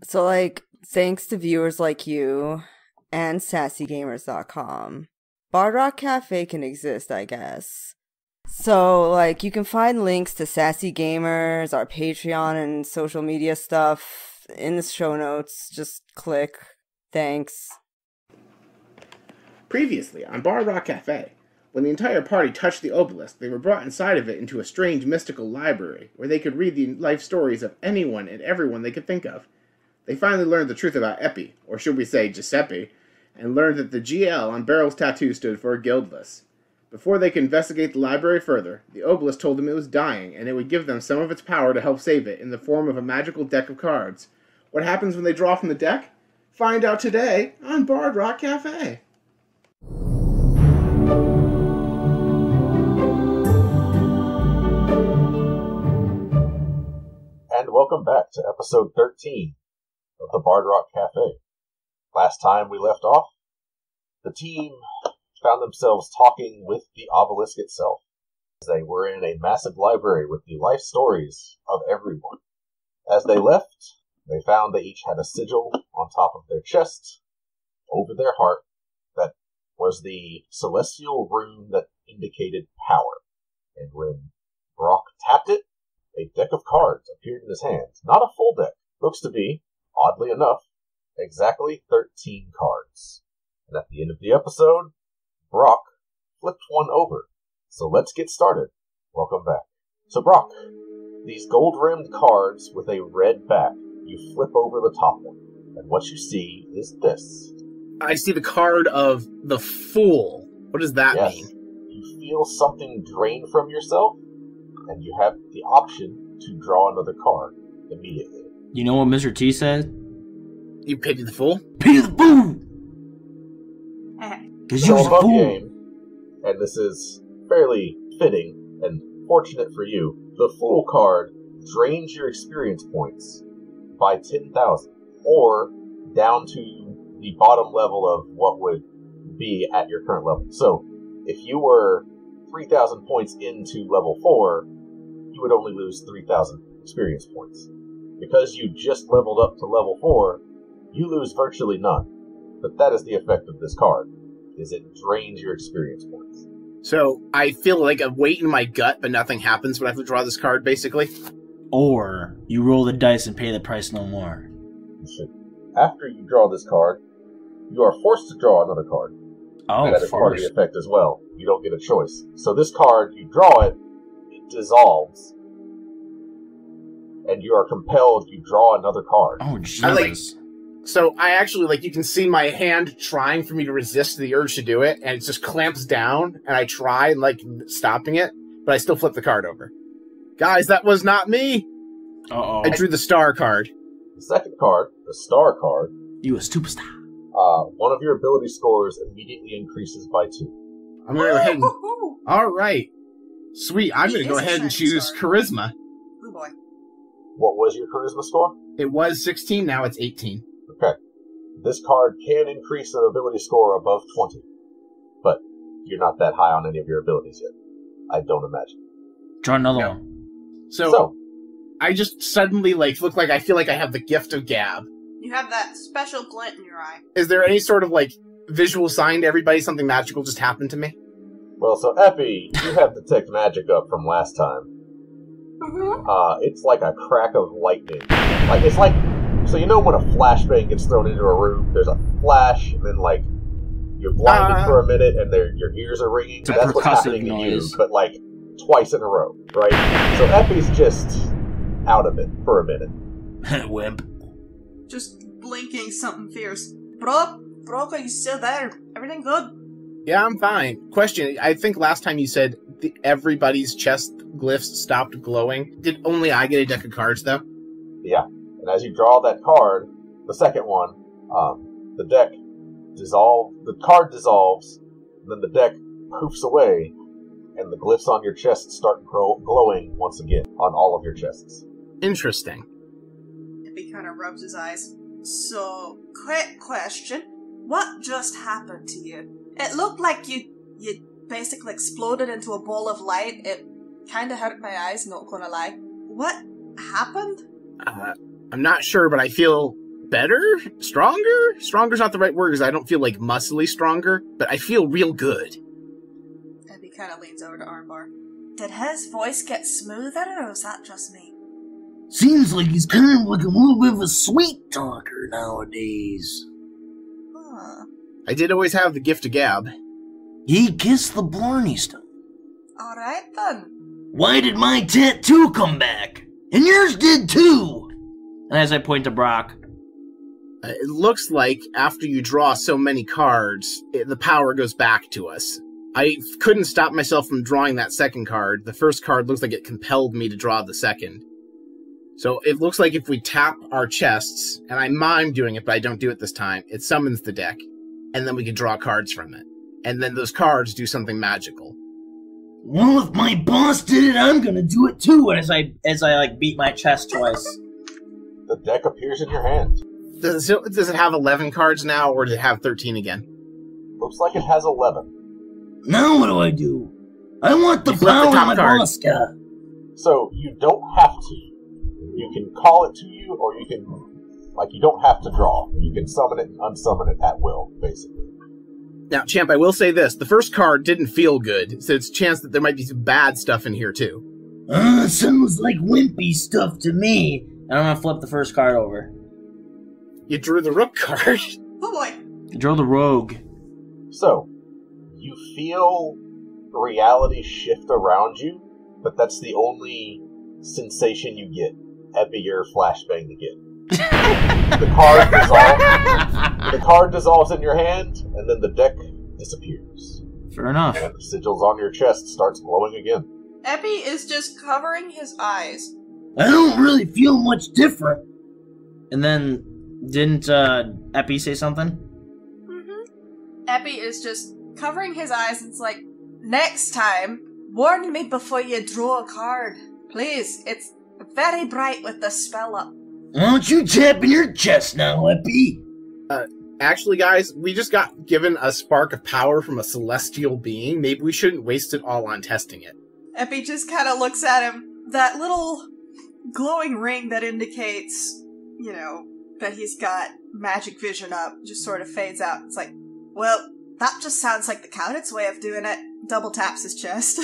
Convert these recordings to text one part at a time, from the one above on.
So, like, thanks to viewers like you and sassygamers.com, Bard Rock Cafe can exist, I guess. So, like, you can find links to Sassy Gamers, our Patreon, and social media stuff in the show notes. Just click. Thanks. Previously on Bar Rock Cafe, when the entire party touched the obelisk, they were brought inside of it into a strange mystical library where they could read the life stories of anyone and everyone they could think of. They finally learned the truth about Epi, or should we say Giuseppe, and learned that the GL on Beryl's tattoo stood for guildless. Before they could investigate the library further, the obelisk told them it was dying, and it would give them some of its power to help save it in the form of a magical deck of cards. What happens when they draw from the deck? Find out today on Bard Rock Cafe. And welcome back to episode 13 of the Bard Rock Cafe. Last time we left off, the team found themselves talking with the obelisk itself. They were in a massive library with the life stories of everyone. As they left, they found they each had a sigil on top of their chest, over their heart, that was the celestial rune that indicated power. And when Brock tapped it, a deck of cards appeared in his hands. Not a full deck. Looks to be, oddly enough, exactly 13 cards. And at the end of the episode, Brock flipped one over. So let's get started. Welcome back. So Brock, these gold-rimmed cards with a red back, you flip over the top one. And what you see is this. I see the card of the Fool. What does that mean? You feel something drain from yourself, and you have the option to draw another card immediately. You know what Mr. T said? You pity the fool? Pity the fool! Because you're a fool! Game, and this is fairly fitting and fortunate for you, the Fool card drains your experience points by 10,000, or down to the bottom level of what would be at your current level. So, if you were 3,000 points into level 4, you would only lose 3,000 experience points. Because you just leveled up to level 4, you lose virtually none. But that is the effect of this card, is it drains your experience points. So, I feel like a weight in my gut, but nothing happens when I have to draw this card, basically? Or, you roll the dice and pay the price no more. After you draw this card, you are forced to draw another card. Oh, that is part of the effect as well. You don't get a choice. So this card, you draw it, it dissolves, and you are compelled, you draw another card. Oh, Jesus. So I actually, you can see my hand trying for me to resist the urge to do it, and it just clamps down, and I try, stopping it, but I still flip the card over. Guys, that was not me! Uh-oh. I drew the star card. The second card, the star card. You a superstar. One of your ability scores immediately increases by 2. I'm going to go ahead and... Alright. Sweet, I'm going to go ahead and choose Charisma. Oh boy. What was your Charisma score? It was 16, now it's 18. Okay. This card can increase an ability score above 20. But you're not that high on any of your abilities yet. I don't imagine. Draw another one. So, I just suddenly, look like I feel like I have the gift of gab. You have that special glint in your eye. Is there any sort of, visual sign to everybody something magical just happened to me? Well, so, Epi, you have Detect Magic up from last time. Mm-hmm. It's like a crack of lightning. So you know when a flashbang gets thrown into a room, there's a flash, and then, you're blinded for a minute, and your ears are ringing? It's a That's what's happening noise. to you, but, twice in a row, right? So Epi's just out of it for a minute. Wimp. Just blinking something fierce. Brock, are you still there? Everything good? Yeah, I'm fine. Question, I think last time you said everybody's chest glyphs stopped glowing. Did only I get a deck of cards, though? Yeah. And as you draw that card, the second one, the deck dissolves, the card dissolves, and then the deck poofs away, and the glyphs on your chest start glowing once again on all of your chests. Interesting. He kind of rubs his eyes. So, quick question. What just happened to you? It looked like you basically exploded into a ball of light. It kind of hurt my eyes, not gonna lie. What happened? I'm not sure, but I feel better? Stronger? Stronger's not the right word because I don't feel like muscly stronger, but I feel real good. Abby kind of leans over to Armbar. Did his voice get smoother, or was that just me? Seems like he's kind of like a little bit of a sweet talker nowadays. Huh. I did always have the gift of gab. He kissed the Blarney Stone. Alright then. Why did my tattoo come back? And yours did too! And as I point to Brock, It looks like after you draw so many cards, the power goes back to us. I couldn't stop myself from drawing that second card. The first card looks like it compelled me to draw the second. So it looks like if we tap our chests, and I mime doing it, but I don't do it this time, it summons the deck, and then we can draw cards from it. And then those cards do something magical. well, if my boss did it, I'm gonna do it too. And as I like beat my chest twice. The deck appears in your hand. Does it have 11 cards now, or does it have 13 again? Looks like it has 11. Now what do? I want the You flip the power top my card. boss got. So you don't have to. You can call it to you, or you can, you don't have to draw. You can summon it and unsummon it at will, basically. Now, Champ, I will say this. The first card didn't feel good, so it's a chance that there might be some bad stuff in here, too. Sounds like wimpy stuff to me. And I'm gonna flip the first card over. You drew the rook card. Oh boy. I drew the rogue. So, you feel reality shift around you, but that's the only sensation you get. Epi or flashbang again. The card dissolves in your hand, and then the deck disappears. Fair enough. And the sigils on your chest starts glowing again. Epi is just covering his eyes. I don't really feel much different. And then, didn't Epi say something? Mm-hmm. Epi is just covering his eyes and it's like, next time, warn me before you draw a card. Please, it's very bright with the spell up. Why don't you tap in your chest now, Epi? Actually, guys, we just got given a spark of power from a celestial being. Maybe we shouldn't waste it all on testing it. Epi just kind of looks at him. That little glowing ring that indicates, that he's got magic vision up just sort of fades out. It's like, well, that just sounds like the Countess way of doing it. Double taps his chest.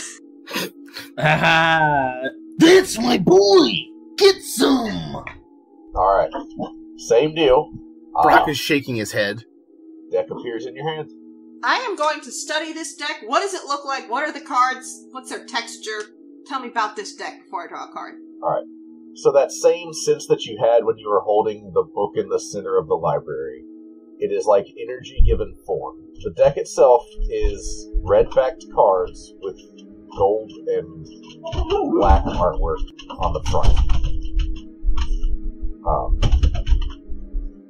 Haha! That's my boy! Get some! Alright. Same deal. Brock is shaking his head. Deck appears in your hand. I am going to study this deck. What does it look like? What are the cards? What's their texture? Tell me about this deck before I draw a card. Alright. So that same sense that you had when you were holding the book in the center of the library, it is like energy given form. The deck itself is red-backed cards with gold and black artwork on the front.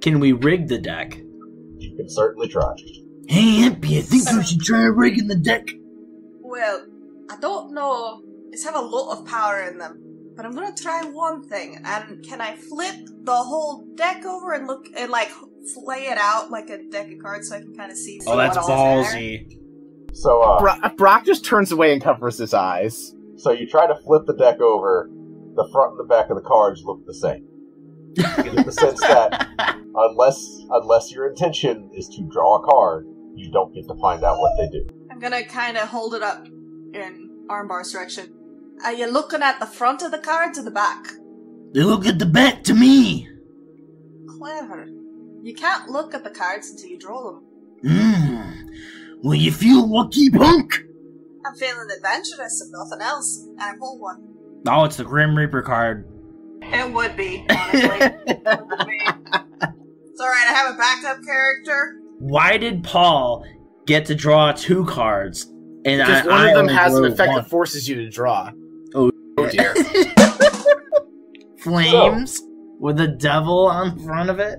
Can we rig the deck? You can certainly try. Hey, Epi, I think we should try rigging the deck. Well, I don't know. These have a lot of power in them. But I'm gonna try one thing. And can I flip the whole deck over and look and lay it out like a deck of cards so I can kind of see? Oh, that's what all's in there? ballsy. So, Brock just turns away and covers his eyes. so you try to flip the deck over, the front and the back of the cards look the same. You get the sense that unless your intention is to draw a card, you don't get to find out what they do. I'm gonna kind of hold it up in Armbar's direction. Are you looking at the front of the cards or the back? They look at the back to me. Clever. You can't look at the cards until you draw them. Will you feel lucky, punk? I'm feeling adventurous if nothing else, and I pull one. Oh, it's the Grim Reaper card. It would be, honestly. It would be. It's alright, I have a backup character. Why did Paul get to draw 2 cards? And Because one of them has an effect that forces you to draw. Oh dear. Flames with a devil on the front of it?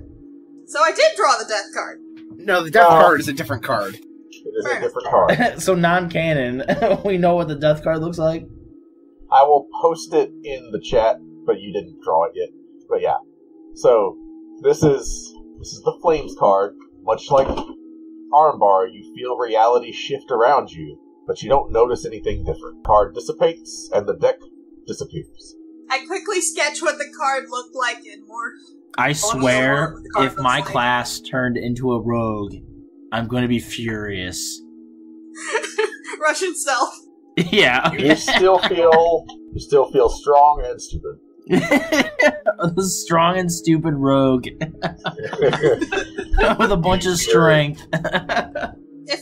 So I did draw the death card. No, the death card is a different card. It is a different card. So non-canon, we know what the death card looks like? I will post it in the chat, but you didn't draw it yet. But yeah. So, this is the Flames card. Much like Armbar, you feel reality shift around you, but you don't notice anything different. Card dissipates, and the deck disappears. I quickly sketch what the card looked like in more. I swear, what the card if my looks like. class turned into a rogue, I'm going to be furious. Russian stealth. Yeah. You still feel strong and stupid. A strong and stupid rogue with a bunch of strength. If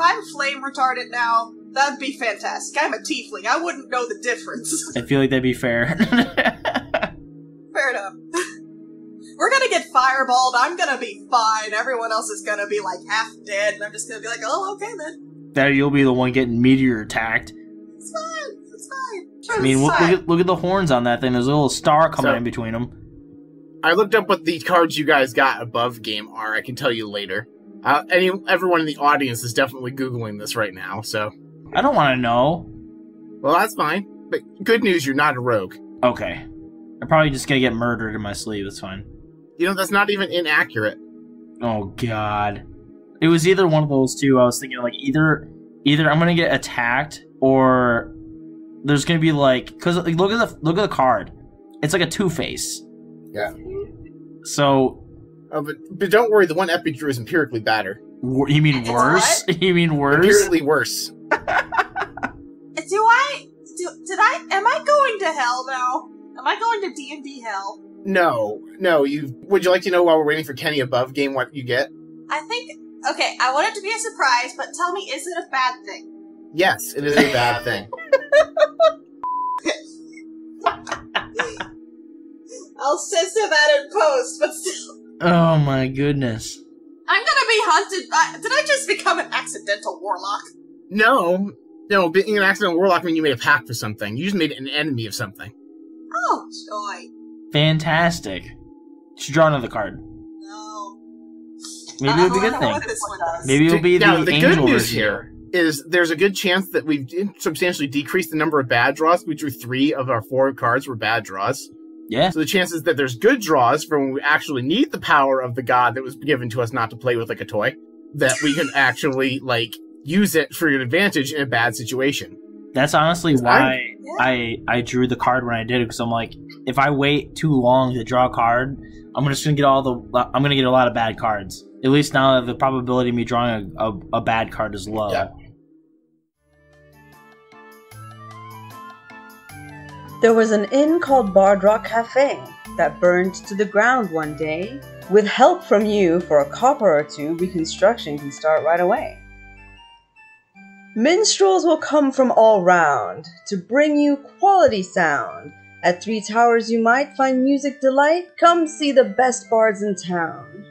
I'm flame retarded now, that'd be fantastic. I'm a tiefling. I wouldn't know the difference. I feel like that'd be fair. Fair enough. We're gonna get fireballed. I'm gonna be fine. Everyone else is gonna be like half dead, and I'm just gonna be like, oh, okay then. That you'll be the one getting meteor attacked. It's fine. It's fine. I mean, It's fine. look at the horns on that thing. There's a little star coming So- in between them. I looked up what the cards you guys got above game are. I can tell you later. Everyone in the audience is definitely Googling this right now, so... I don't want to know. Well, that's fine. But good news, you're not a rogue. Okay. I'm probably just gonna get murdered in my sleep. That's fine. You know, that's not even inaccurate. Oh god. It was either one of those two. I was thinking like either I'm gonna get attacked or there's gonna be like because like, look at the card. It's like a two-face. Yeah. So. Oh, but don't worry, the one Epic drew is empirically better. You mean worse? You mean worse? Empirically worse. Am I going to hell now? Am I going to D&D hell? No. Would you like to know while we're waiting for Kenny above game what you get? I think, okay, I want it to be a surprise, but tell me, is it a bad thing? Yes, it is a bad thing. I'll censor that in post, but still. Oh my goodness. I'm gonna be hunted. Did I just become an accidental warlock? No, being an accidental warlock means you made a pact for something. You just made an enemy of something. Oh, joy. Fantastic. Should draw another card. No. Maybe it'll be a good I don't know thing. what this one does. Maybe it'll be Now, the the angel good news version. here is there's a good chance that we've substantially decreased the number of bad draws. We drew 3 of our 4 cards were bad draws. Yeah. So the chances that there's good draws for when we actually need the power of the god that was given to us not to play with like a toy, that we can actually, like, use it for your advantage in a bad situation. That's honestly why I drew the card when I did it, because I'm like, if I wait too long to draw a card, I'm just gonna get a lot of bad cards. At least now the probability of me drawing a bad card is low. Yeah. There was an inn called Bard Rock Cafe that burned to the ground one day. With help from you for a copper or two, reconstruction can start right away. Minstrels will come from all round to bring you quality sound. At 3 Towers you might find music delight. Come see the best bards in town.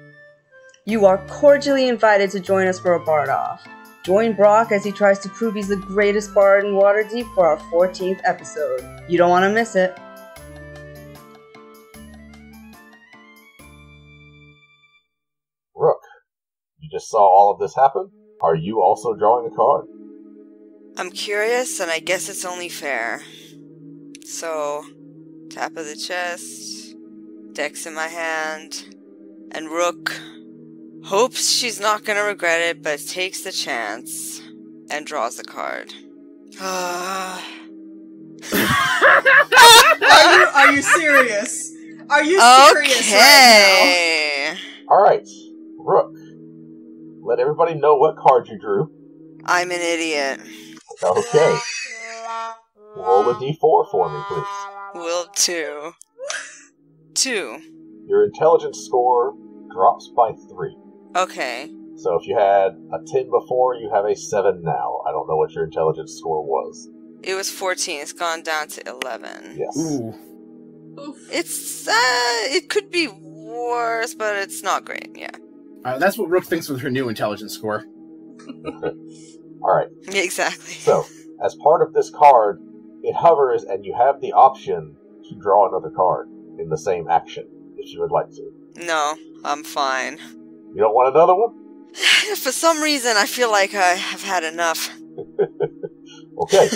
You are cordially invited to join us for a bard off. Join Brock as he tries to prove he's the greatest bard in Waterdeep for our 14th episode. You don't want to miss it. Rook, you just saw all of this happen? Are you also drawing a card? I'm curious, and I guess it's only fair. So, tap of the chest, deck's in my hand, and Rook hopes she's not gonna regret it, but takes the chance and draws the card. Are you serious? Are you serious right Alright, Rook, let everybody know what card you drew. I'm an idiot. Okay. Roll a d4 for me, please. Will 2. 2. Your intelligence score drops by 3. Okay. So if you had a 10 before, you have a 7 now. I don't know what your intelligence score was. It was 14. It's gone down to 11. Yes. Ooh. now? It's, it could be worse, but it's not great, yeah. That's what Rook thinks with her new intelligence score. Alright, Exactly. so, as part of this card, it hovers and you have the option to draw another card in the same action, if you would like to. No, I'm fine. You don't want another one? For some reason, I feel like I have had enough. Okay,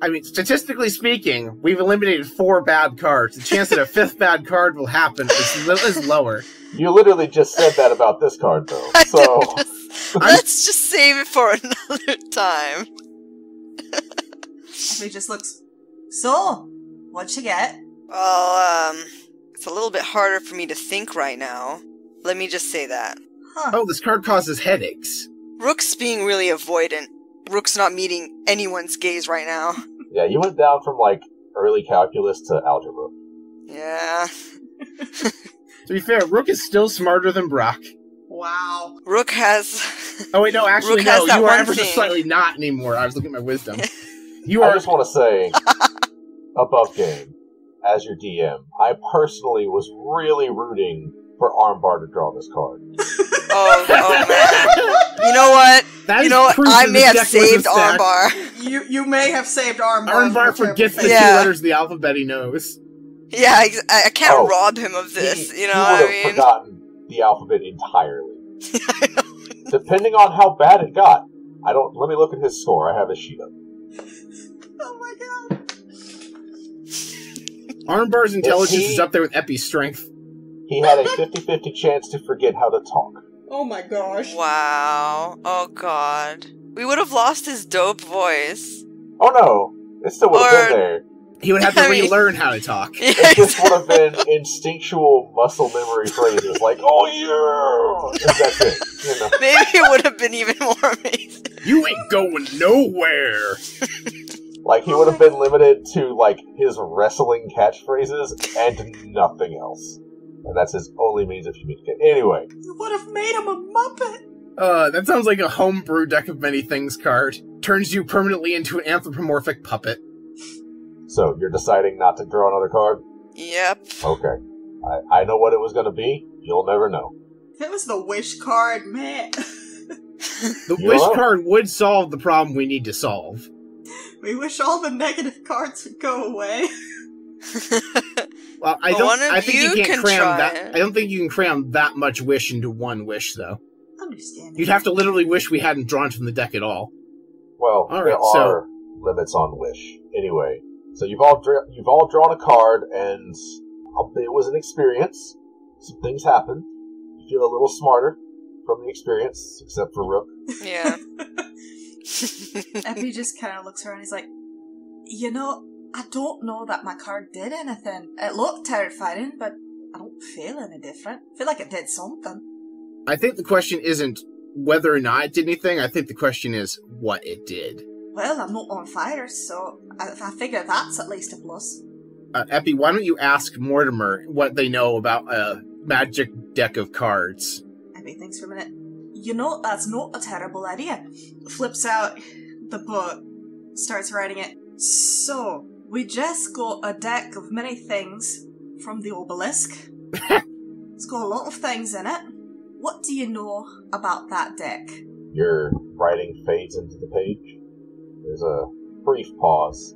I mean, statistically speaking, we've eliminated 4 bad cards. The chance that a 5th bad card will happen is lower. you literally just said that about this card, though. So, Let's just save it for another time. He just looks. So, what'd you get? Well, It's a little bit harder for me to think right now. Let me just say that. Huh. Oh, this card causes headaches. Rook's being really avoidant. Rook's not meeting anyone's gaze right now. Yeah, you went down from, like, early calculus to algebra. Yeah. To be fair, Rook is still smarter than Brock. Wow. Rook has... Oh, wait, no, actually, Rook no. has that You are one ever so thing. slightly not anymore. I was looking at my wisdom. You I are... just want to say, above game, as your DM, I personally was really rooting for Armbar to draw this card. Oh man. You know what? That You is know what? proof I that may this have deck wasn't saved stacked. Armbar. You may have saved Armbar. Armbar forgets the two Yeah. letters of the alphabet he knows. Yeah, I can't Oh, rob him of this, you know he what would I have mean? forgotten the alphabet entirely. Depending on how bad it got. Let me look at his score. I have his sheet up. Oh my god. Armbar's intelligence he- is up there with Epi's strength. He had a 50-50 chance to forget how to talk. Oh my gosh. Wow. Oh god. We would have lost his dope voice. Oh no, it still would have Or- been there. He would have to I mean- relearn how to talk. It just would have been instinctual muscle memory phrases like, oh yeah! And that's it. You know? Maybe it would have been even more amazing. You ain't going nowhere. Like, he would have been limited to, like, his wrestling catchphrases and nothing else. And that's his only means of communication. Anyway, You would have made him a Muppet. That sounds like a homebrew deck of many things card. Turns you permanently into an anthropomorphic puppet. so you're deciding not to draw another card? Yep. Okay. I know what it was going to be. You'll never know. If it was the wish card, man. The You wish are. card would solve the problem we need to solve. We wish all the negative cards would go away. Well, Well, one of I think you you can't can cram try that. it. I don't think you can cram that much wish into one wish, though. Understand. You'd have to literally wish we hadn't drawn from the deck at all. Well, All there right, so- are limits on wish. Anyway, so you've all drawn a card, and it was an experience. Some things happened. You feel a little smarter from the experience, except for Rook. Yeah. Epi just kind of looks around and he's like, you know, I don't know that my card did anything. It looked terrifying, but I don't feel any different. I feel like it did something. I think the question isn't whether or not it did anything. I think the question is what it did. Well, I'm not on fire, so I figure that's at least a plus. Epi, why don't you ask Mortimer what they know about a magic deck of cards? Epi thinks for a minute. You know, that's not a terrible idea. Flips out the book, starts writing it. So, we just got a deck of many things from the obelisk. It's got a lot of things in it. What do you know about that deck? Your writing fades into the page. There's a brief pause,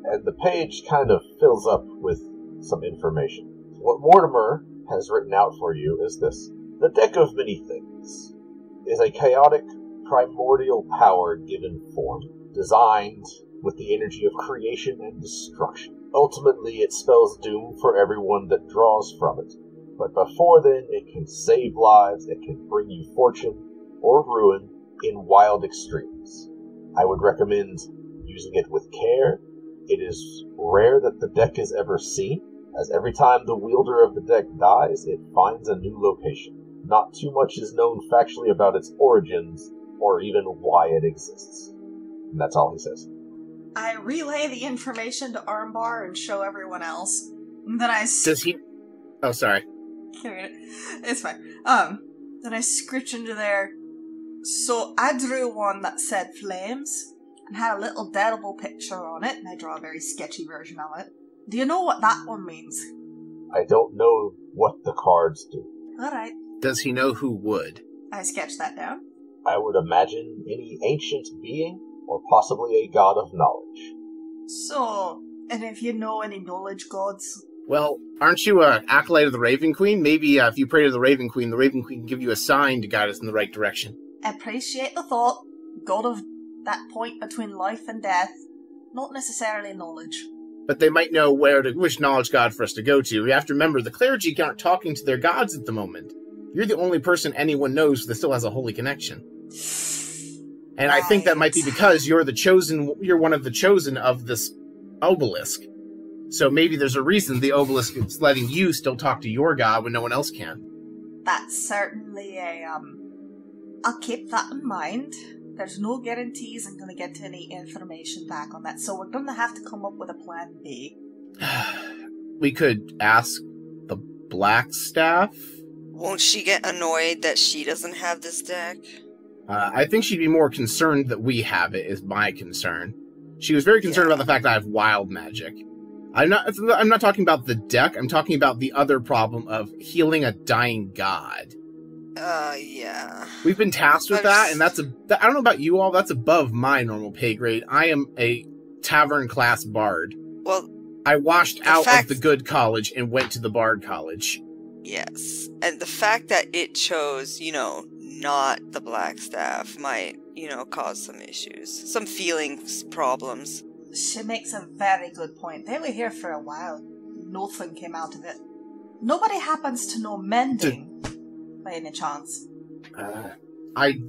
and the page kind of fills up with some information. What Mortimer has written out for you is this. The deck of many things is a chaotic, primordial power given form, designed with the energy of creation and destruction. Ultimately, it spells doom for everyone that draws from it. But before then, it can save lives, it can bring you fortune or ruin in wild extremes. I would recommend using it with care. It is rare that the deck is ever seen, as every time the wielder of the deck dies, it finds a new location. Not too much is known factually about its origins, or even why it exists. And that's all he says. I relay the information to Armbar and show everyone else. And then I Does he... Oh, sorry. It's fine. Then I scritch into there. So I drew one that said flames and had a little deadable picture on it, and I draw a very sketchy version of it. Do you know what that one means? I don't know what the cards do. Alright, Does he know who would? I sketched that down. I would imagine any ancient being, or possibly a god of knowledge. So, and if you know any knowledge gods, Well, aren't you an acolyte of the Raven Queen? Maybe if you pray to the Raven Queen can give you a sign to guide us in the right direction. appreciate the thought. God of that point between life and death. Not necessarily knowledge. But they might know which knowledge god for us to go to. You have to remember, the clergy aren't talking to their gods at the moment. You're the only person anyone knows that still has a holy connection. And I think that might be because you're one of the chosen of this obelisk. So maybe there's a reason the obelisk is letting you still talk to your god when no one else can. That's certainly I'll keep that in mind. There's no guarantees I'm gonna get any information back on that, so we're gonna have to come up with a plan B. We could ask the Black Staff. Won't she get annoyed that she doesn't have this deck? I think she'd be more concerned that we have it, is my concern. She was very concerned about the fact that I have wild magic. I'm not talking about the deck, I'm talking about the other problem of healing a dying god. Yeah. We've been tasked with that, and I don't know about you all, that's above my normal pay grade. I am a tavern class bard. Well, I washed out of the good college and went to the bard college. Yes. And the fact that it chose, not the Black Staff might, cause some issues. Some feelings problems. She makes a very good point. They were here for a while. Nothing came out of it. Nobody happens to know mending, by any chance. I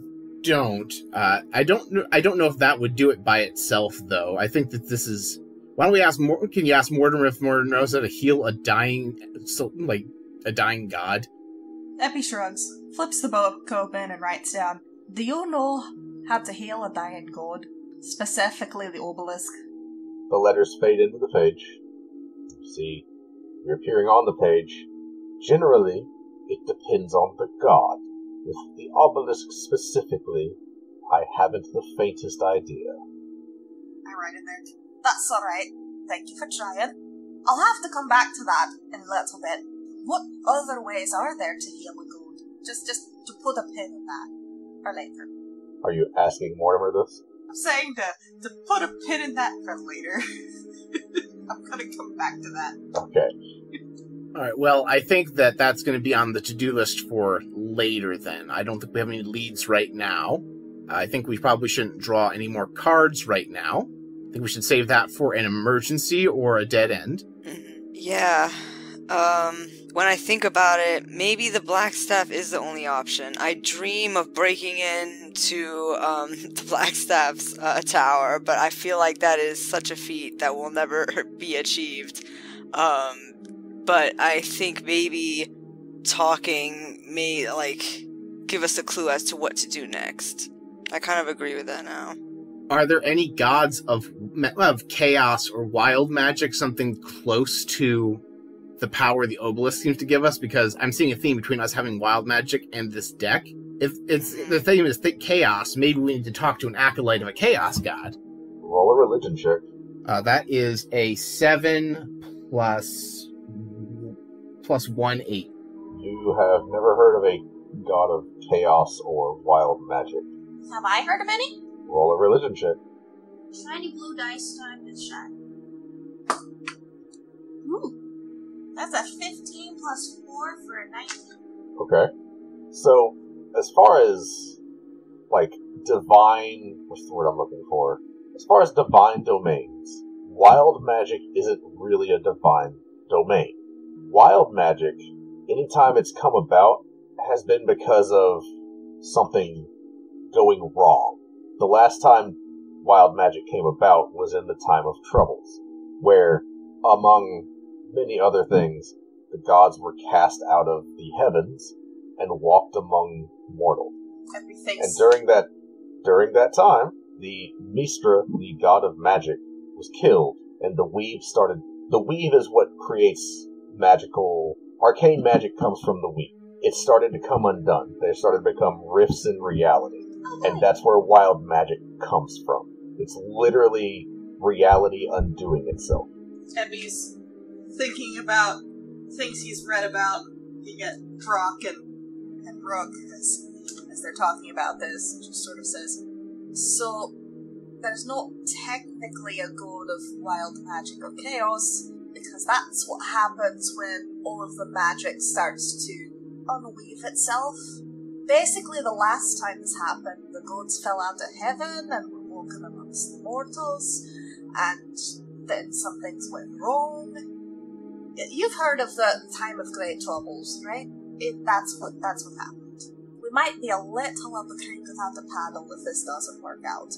don't. I don't know if that would do it by itself, though. I think that this is... Why don't we ask more? Can you ask Mortimer if Mortimer knows how to heal a dying god? Epi shrugs, flips the book open and writes down, "Do you know how to heal a dying god? Specifically the obelisk?" The letters fade into the page. You see, you're appearing on the page. Generally, it depends on the god. With the obelisk specifically, I haven't the faintest idea. I write in there. That's alright. Thank you for trying. I'll have to come back to that in a little bit. What other ways are there to heal a god? Just to put a pin in that. For later. Are you asking Mortimer this? I'm saying to put a pin in that for later. I'm gonna come back to that. Okay. Alright, well, I think that that's going to be on the to-do list for later then. I don't think we have any leads right now. I think we probably shouldn't draw any more cards right now. I think we should save that for an emergency or a dead end. Yeah. When I think about it, maybe the Black Staff is the only option. I dream of breaking into the Black Staff's tower, but I feel like that is such a feat that will never be achieved. But I think maybe talking may, give us a clue as to what to do next. I kind of agree with that now. Are there any gods of chaos or wild magic, something close to the power the obelisk seems to give us? Because I'm seeing a theme between us having wild magic and this deck. If the theme is chaos, maybe we need to talk to an acolyte of a chaos god. Roll a religion check. That is a 7 plus 1, 8. You have never heard of a god of chaos or wild magic. Have I heard of any? Roll a religion check. Shiny blue dice time is shiny. Ooh. That's a 15 plus 4 for a 19. Okay. So, as far as, divine... What's the word I'm looking for? As far as divine domains, wild magic isn't really a divine domain. Wild magic, anytime it's come about, has been because of something going wrong. The last time wild magic came about was in the time of Troubles, where, among many other things, the gods were cast out of the heavens and walked among mortals. And during that time, the Mistra, the god of magic, was killed, and the weave started. The weave is what creates arcane magic comes from the weave. It started to come undone. There started to become rifts in reality. And that's where wild magic comes from. It's literally reality undoing itself. Eppy's thinking about things he's read about. You get Brock and Rook as they're talking about this, just sort of says, so there's not technically a god of wild magic or chaos, because that's what happens when all of the magic starts to unweave itself. Basically, the last time this happened, the gods fell out of heaven and were walking amongst the mortals, and then some things went wrong. You've heard of the time of great troubles, right? That's what happened. We might be a little up the creek without a paddle if this doesn't work out.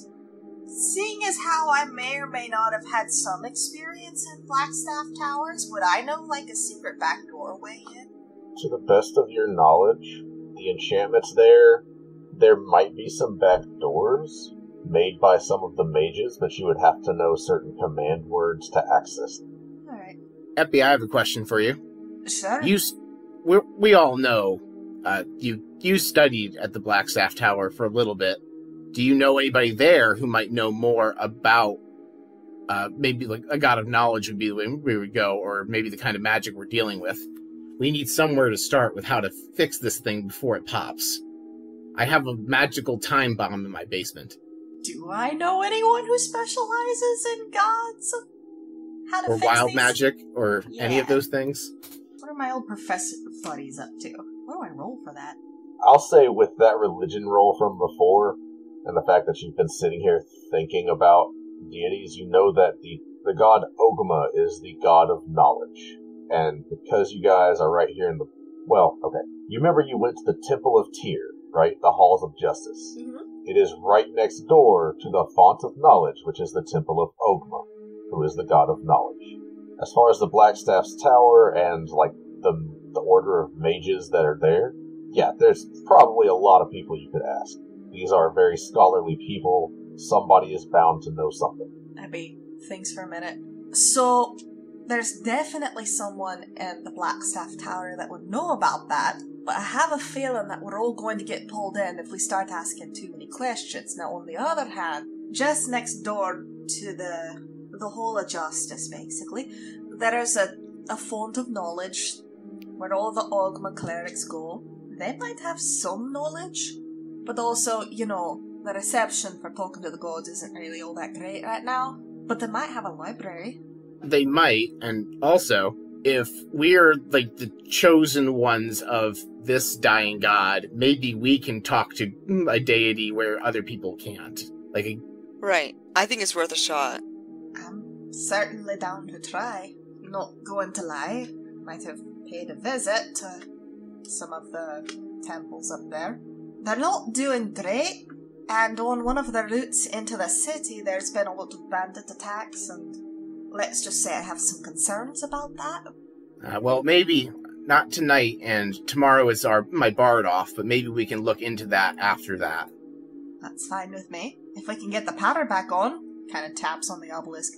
Seeing as how I may or may not have had some experience in Blackstaff Towers, would I know, like, a secret back doorway in? To the best of your knowledge, the enchantments there might be some back doors made by some of the mages, but you would have to know certain command words to access them. Alright. Epi, I have a question for you. Sure. We all know you studied at the Blackstaff Tower for a little bit. Do you know anybody there who might know more about maybe like a god of knowledge would be the way we would go, or maybe the kind of magic we're dealing with? We need somewhere to start with how to fix this thing before it pops. I have a magical time bomb in my basement. Do I know anyone who specializes in gods? How to Or fix wild these? magic, or any of Yeah. those things. What are my old professor buddies up to? What do I roll for that? I'll say with that religion roll from before, and the fact that you've been sitting here thinking about deities, you know that the god Ogma is the god of knowledge. And because you guys are right here in the... Well, okay. You remember you went to the Temple of Tyr, right? The Halls of Justice. Mm-hmm. It is right next door to the Font of Knowledge, which is the Temple of Ogma, who is the god of knowledge. As far as the Blackstaff's Tower and, like, the order of mages that are there, yeah, there's probably a lot of people you could ask. These are very scholarly people. Somebody is bound to know something. Abby thinks for a minute. So, there's definitely someone in the Blackstaff Tower that would know about that, but I have a feeling that we're all going to get pulled in if we start asking too many questions. Now, on the other hand, just next door to the Hall of Justice, basically, there is a font of knowledge where all the Ogma clerics go. They might have some knowledge, but also, the reception for talking to the gods isn't really all that great right now. But they might have a library. They might, and also, if we're, like, the chosen ones of this dying god, maybe we can talk to a deity where other people can't. Right. I think it's worth a shot. I'm certainly down to try. Not going to lie. Might have paid a visit to some of the temples up there. They're not doing great, and on one of the routes into the city there's been a lot of bandit attacks, and let's just say I have some concerns about that. Well, maybe not tonight, and tomorrow is my bard off, but maybe we can look into that after that. That's fine with me. If we can get the powder back on, kind of taps on the obelisk,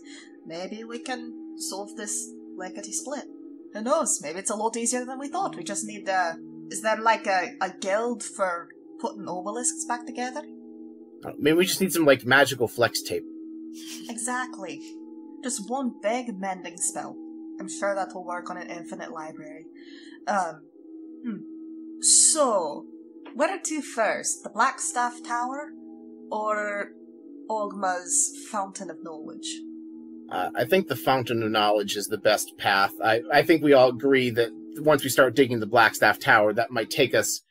maybe we can solve this lickety-split. Who knows, maybe it's a lot easier than we thought. We just need, is there like a guild for putting obelisks back together? Maybe we just need some, magical flex tape. Exactly. Just one big mending spell. I'm sure that will work on an infinite library. So, where to first? The Blackstaff Tower? Or Ogma's Fountain of Knowledge? I think the Fountain of Knowledge is the best path. I think we all agree that once we start digging the Blackstaff Tower, that might take us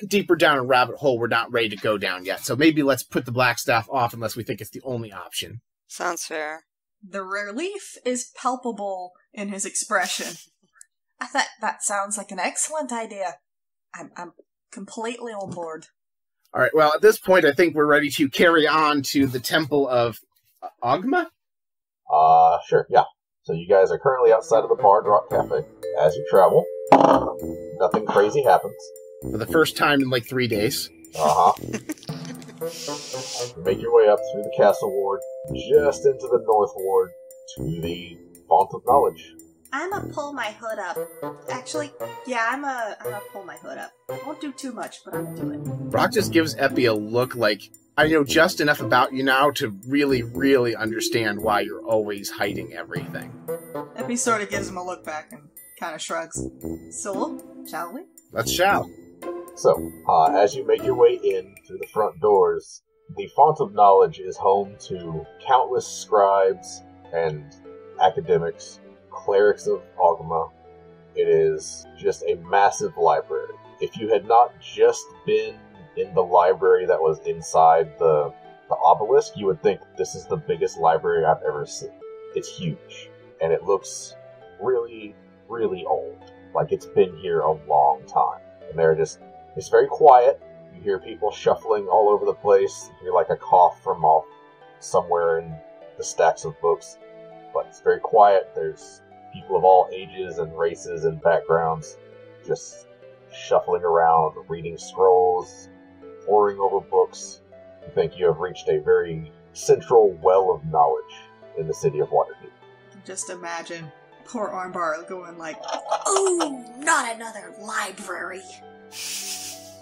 deeper down a rabbit hole we're not ready to go down yet. So maybe let's put the Blackstaff off unless we think it's the only option. Sounds fair. The relief is palpable in his expression. I thought that sounds like an excellent idea. I'm completely on board. All right, well, at this point, I think we're ready to carry on to the Temple of Ogma? Sure, yeah. So you guys are currently outside of the Bard Rock Cafe. As you travel, nothing crazy happens. For the first time in 3 days. Uh-huh. You make your way up through the Castle Ward, just into the North Ward, to the Font of Knowledge. I'ma pull my hood up. Actually, yeah, I'ma pull my hood up. Won't do too much, but I'm gonna do it. Brock just gives Epi a look like, I know just enough about you now to really, really understand why you're always hiding everything. Epi sort of gives him a look back and kind of shrugs. So, shall we? Let's shall. So, as you make your way in through the front doors, the Font of Knowledge is home to countless scribes and academics, clerics of Ogma. It is just a massive library. If you had not just been in the library that was inside the obelisk, you would think this is the biggest library I've ever seen. It's huge, and it looks really, really old. Like it's been here a long time. And it's very quiet. You hear people shuffling all over the place. You hear like a cough from off somewhere in the stacks of books, but it's very quiet. There's people of all ages and races and backgrounds just shuffling around, reading scrolls, poring over books. You think you have reached a very central well of knowledge in the city of Waterdeep. Just imagine poor Armbar going like, Ooh, not another library.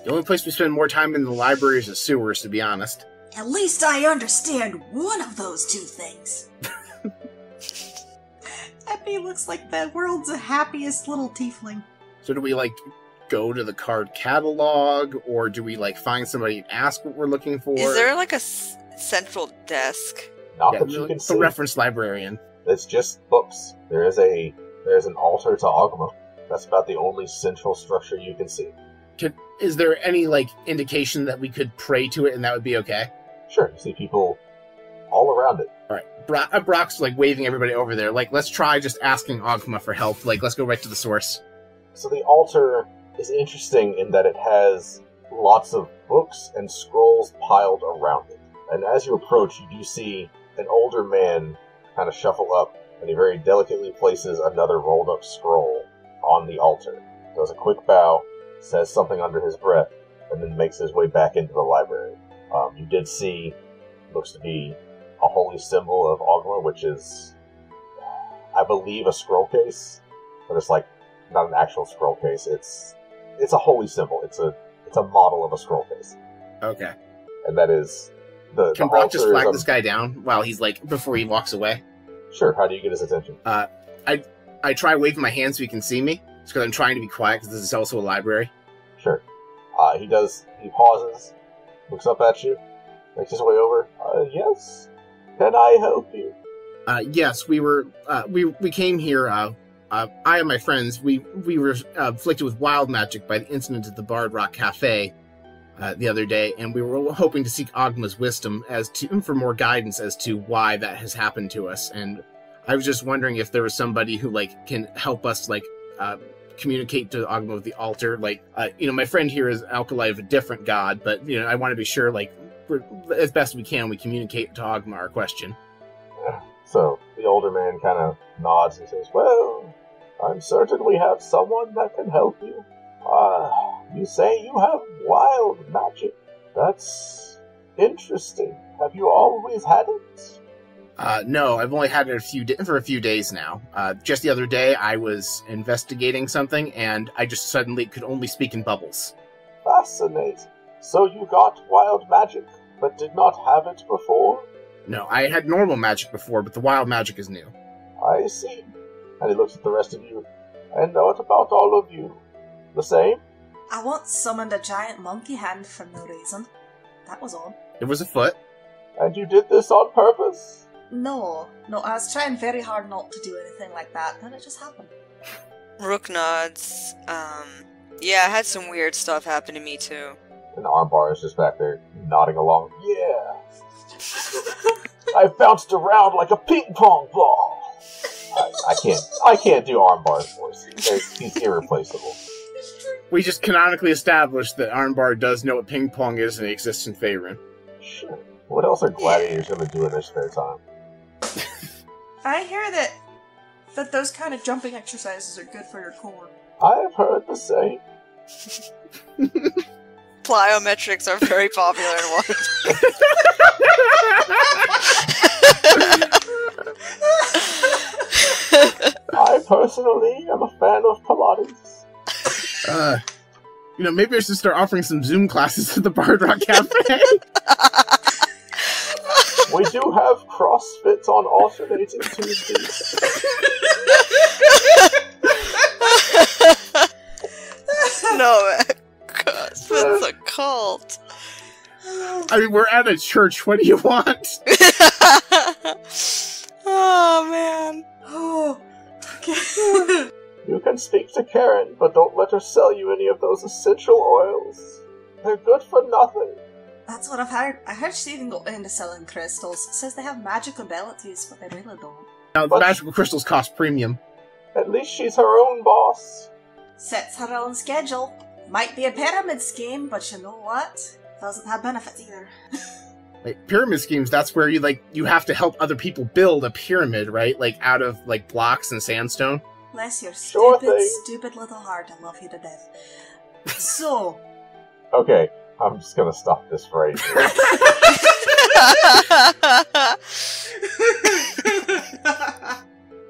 The only place we spend more time in the library is the sewers, to be honest. At least I understand one of those two things. Epi looks like the world's happiest little tiefling. So do we, go to the card catalog, or do we, find somebody and ask what we're looking for? Is there, a central desk? Not that you can the see. reference librarian. It's just books. There's an altar to Ogma. That's about the only central structure you can see. Is there any, indication that we could pray to it and that would be okay? Sure, you see people all around it. Alright, Brock's, waving everybody over there. Let's try just asking Ogma for help. Let's go right to the source. So the altar is interesting in that it has lots of books and scrolls piled around it. And as you approach, you do see an older man kind of shuffle up, and he very delicately places another rolled-up scroll on the altar. Does a quick bow, says something under his breath, and then makes his way back into the library. You did see, looks to be a holy symbol of Ogma, which is, I believe, a scroll case, but it's not an actual scroll case. It's a holy symbol. It's a model of a scroll case. Okay. And that is Can Brock just flag this guy down while he's before he walks away? Sure. How do you get his attention? I try waving my hand so he can see me. It's because I'm trying to be quiet because this is also a library. Sure. He pauses, looks up at you, makes his way over. Yes? Can I help you? Yes, we came here, I and my friends, we were afflicted with wild magic by the incident at the Bard Rock Cafe the other day, and we were hoping to seek Ogma's wisdom for more guidance as to why that has happened to us. And I was just wondering if there was somebody who can help us communicate to Ogma of the altar. My friend here is Alkalite of a different god, but I want to be sure as best we can we communicate to Ogma our question. So the older man kind of nods and says, "Well, I'm certain we have someone that can help you. You say you have wild magic. That's interesting. Have you always had it?" No, I've only had it for a few days now. Just the other day, I was investigating something, and I just suddenly could only speak in bubbles. Fascinating. So you got wild magic, but did not have it before? No, I had normal magic before, but the wild magic is new. I see. And he looks at the rest of you. And what about all of you? The same? I once summoned a giant monkey hand for no reason. That was odd. It was a foot. And you did this on purpose? No, I was trying very hard not to do anything like that, then it just happened. Rook nods. Yeah, I had some weird stuff happen to me too. And Armbar is just back there nodding along. Yeah. I bounced around like a ping pong ball. I can't do Armbar's voice. He's irreplaceable. We just canonically established that Armbar does know what ping pong is and it exists in Faerun. Sure. What else are gladiators going to do in their spare time? I hear that those kind of jumping exercises are good for your core. I have heard the same. Plyometrics are very popular in Waterdeep. I personally am a fan of Pilates. Maybe I should start offering some Zoom classes at the Bard Rock Cafe. We do have CrossFit on alternating Tuesdays. No, man. CrossFit's a cult. I mean, we're at a church. What do you want? Oh, man. Oh, okay. You can speak to Karen, but don't let her sell you any of those essential oils. They're good for nothing. That's what I've heard. I heard she even got into selling crystals. Says they have magic abilities, but they really don't. Now, the magical crystals cost premium. At least she's her own boss. Sets her own schedule. Might be a pyramid scheme, but you know what? Doesn't have benefits either. Like, pyramid schemes, that's where you have to help other people build a pyramid, right? Like, out of, like, blocks and sandstone. Bless your Sure stupid, thing. stupid little heart. I love you to death. So, Okay, I'm just gonna stop this phrase.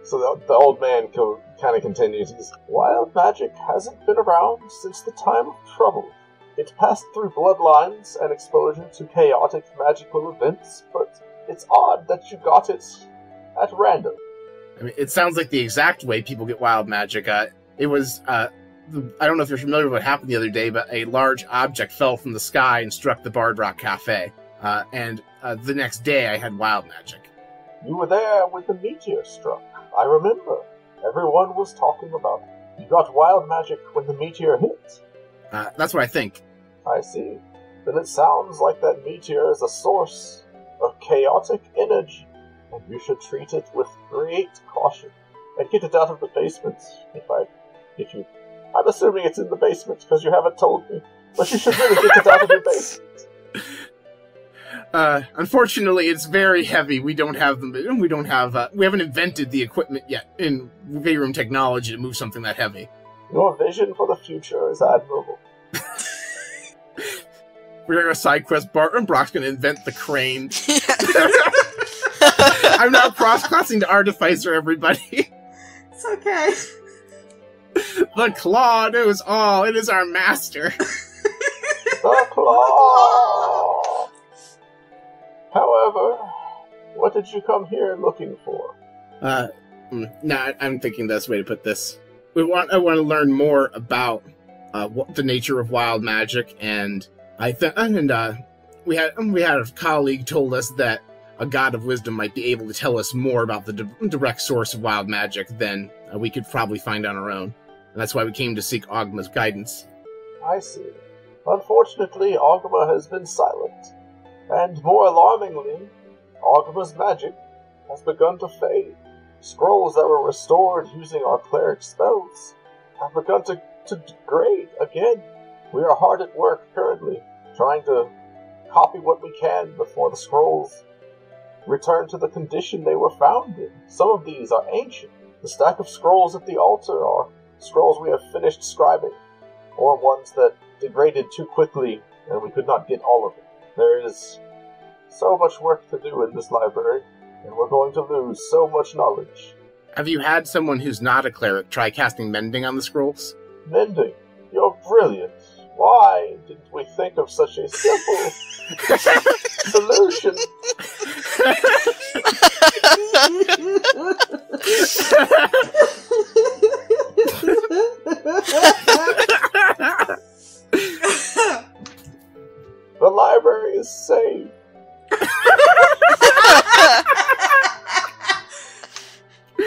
So the old man kind of continues. Wild magic hasn't been around since the time of trouble. It passed through bloodlines and exposure to chaotic magical events, but it's odd that you got it at random. I mean, it sounds like the exact way people get wild magic. It was, I don't know if you're familiar with what happened the other day, but a large object fell from the sky and struck the Bard Rock Cafe. And the next day I had wild magic. You were there when the meteor struck. I remember. Everyone was talking about it. You got wild magic when the meteor hit. That's what I think. I see. Then it sounds like that meteor is a source of chaotic energy, and you should treat it with great caution. And get it out of the basement, if you... I'm assuming it's in the basement, because you haven't told me. But you should really get it out of your basement. Unfortunately, it's very heavy. We haven't invented the equipment yet in V-Room technology to move something that heavy. Your vision for the future is admirable. We're gonna go side quest. Bart and Brock's gonna invent the crane. I'm now cross-classing to Artificer, everybody. it's okay. The claw knows all. It is our master. The claw! However, what did you come here looking for? I'm thinking that's the way to put this. I want to learn more about what the nature of wild magic, and we had a colleague told us that a god of wisdom might be able to tell us more about the direct source of wild magic than we could probably find on our own, and that's why we came to seek Ogma's guidance. I see. Unfortunately, Ogma has been silent, and more alarmingly, Ogma's magic has begun to fade. Scrolls that were restored using our cleric spells have begun to degrade again. We are hard at work currently, trying to copy what we can before the scrolls return to the condition they were found in. Some of these are ancient. The stack of scrolls at the altar are scrolls we have finished scribing, or ones that degraded too quickly and we could not get all of it. There is so much work to do in this library, and we're going to lose so much knowledge. Have you had someone who's not a cleric try casting mending on the scrolls? Mending? You're brilliant. Why didn't we think of such a simple solution? The library is safe.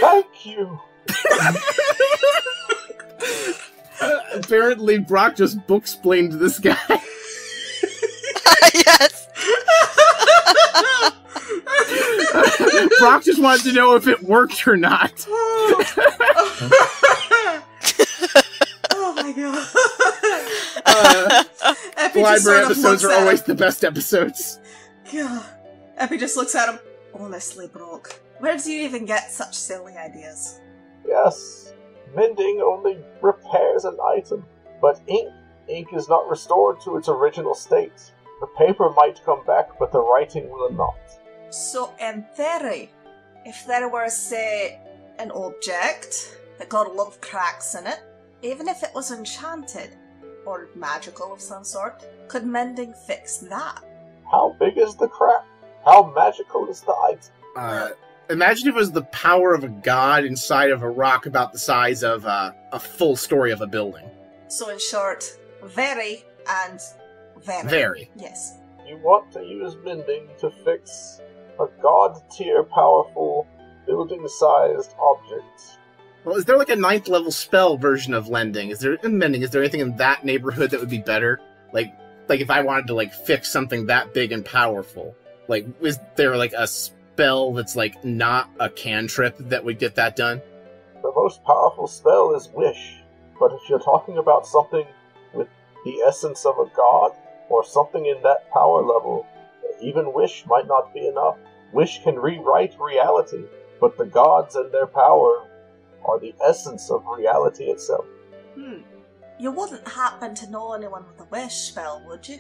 Thank you. Apparently, Brock just book-splained this guy. Yes. Brock just wanted to know if it worked or not. Oh my god. The library episodes are always the best episodes. God. Epi just looks at him. Honestly, Brock, where did you even get such silly ideas? Yes, mending only repairs an item, but ink is not restored to its original state. The paper might come back, but the writing will not. So, in theory, if there were, say, an object that got a lot of cracks in it, even if it was enchanted, or magical of some sort, could mending fix that? How big is the crack? How magical is the item? Imagine if it was the power of a god inside of a rock about the size of a full story of a building. So in short, very and very. Very. Yes. You want to use mending to fix a god-tier powerful, building-sized object. Well, is there like a 9th level spell version of mending? Is there anything in that neighborhood that would be better? Like if I wanted to fix something that big and powerful, is there a spell that's not a cantrip that would get that done? The most powerful spell is Wish, but if you're talking about something with the essence of a god, or something in that power level, Even wish might not be enough. Wish can rewrite reality, but the gods and their power are the essence of reality itself. You wouldn't happen to know anyone with a wish spell, would you?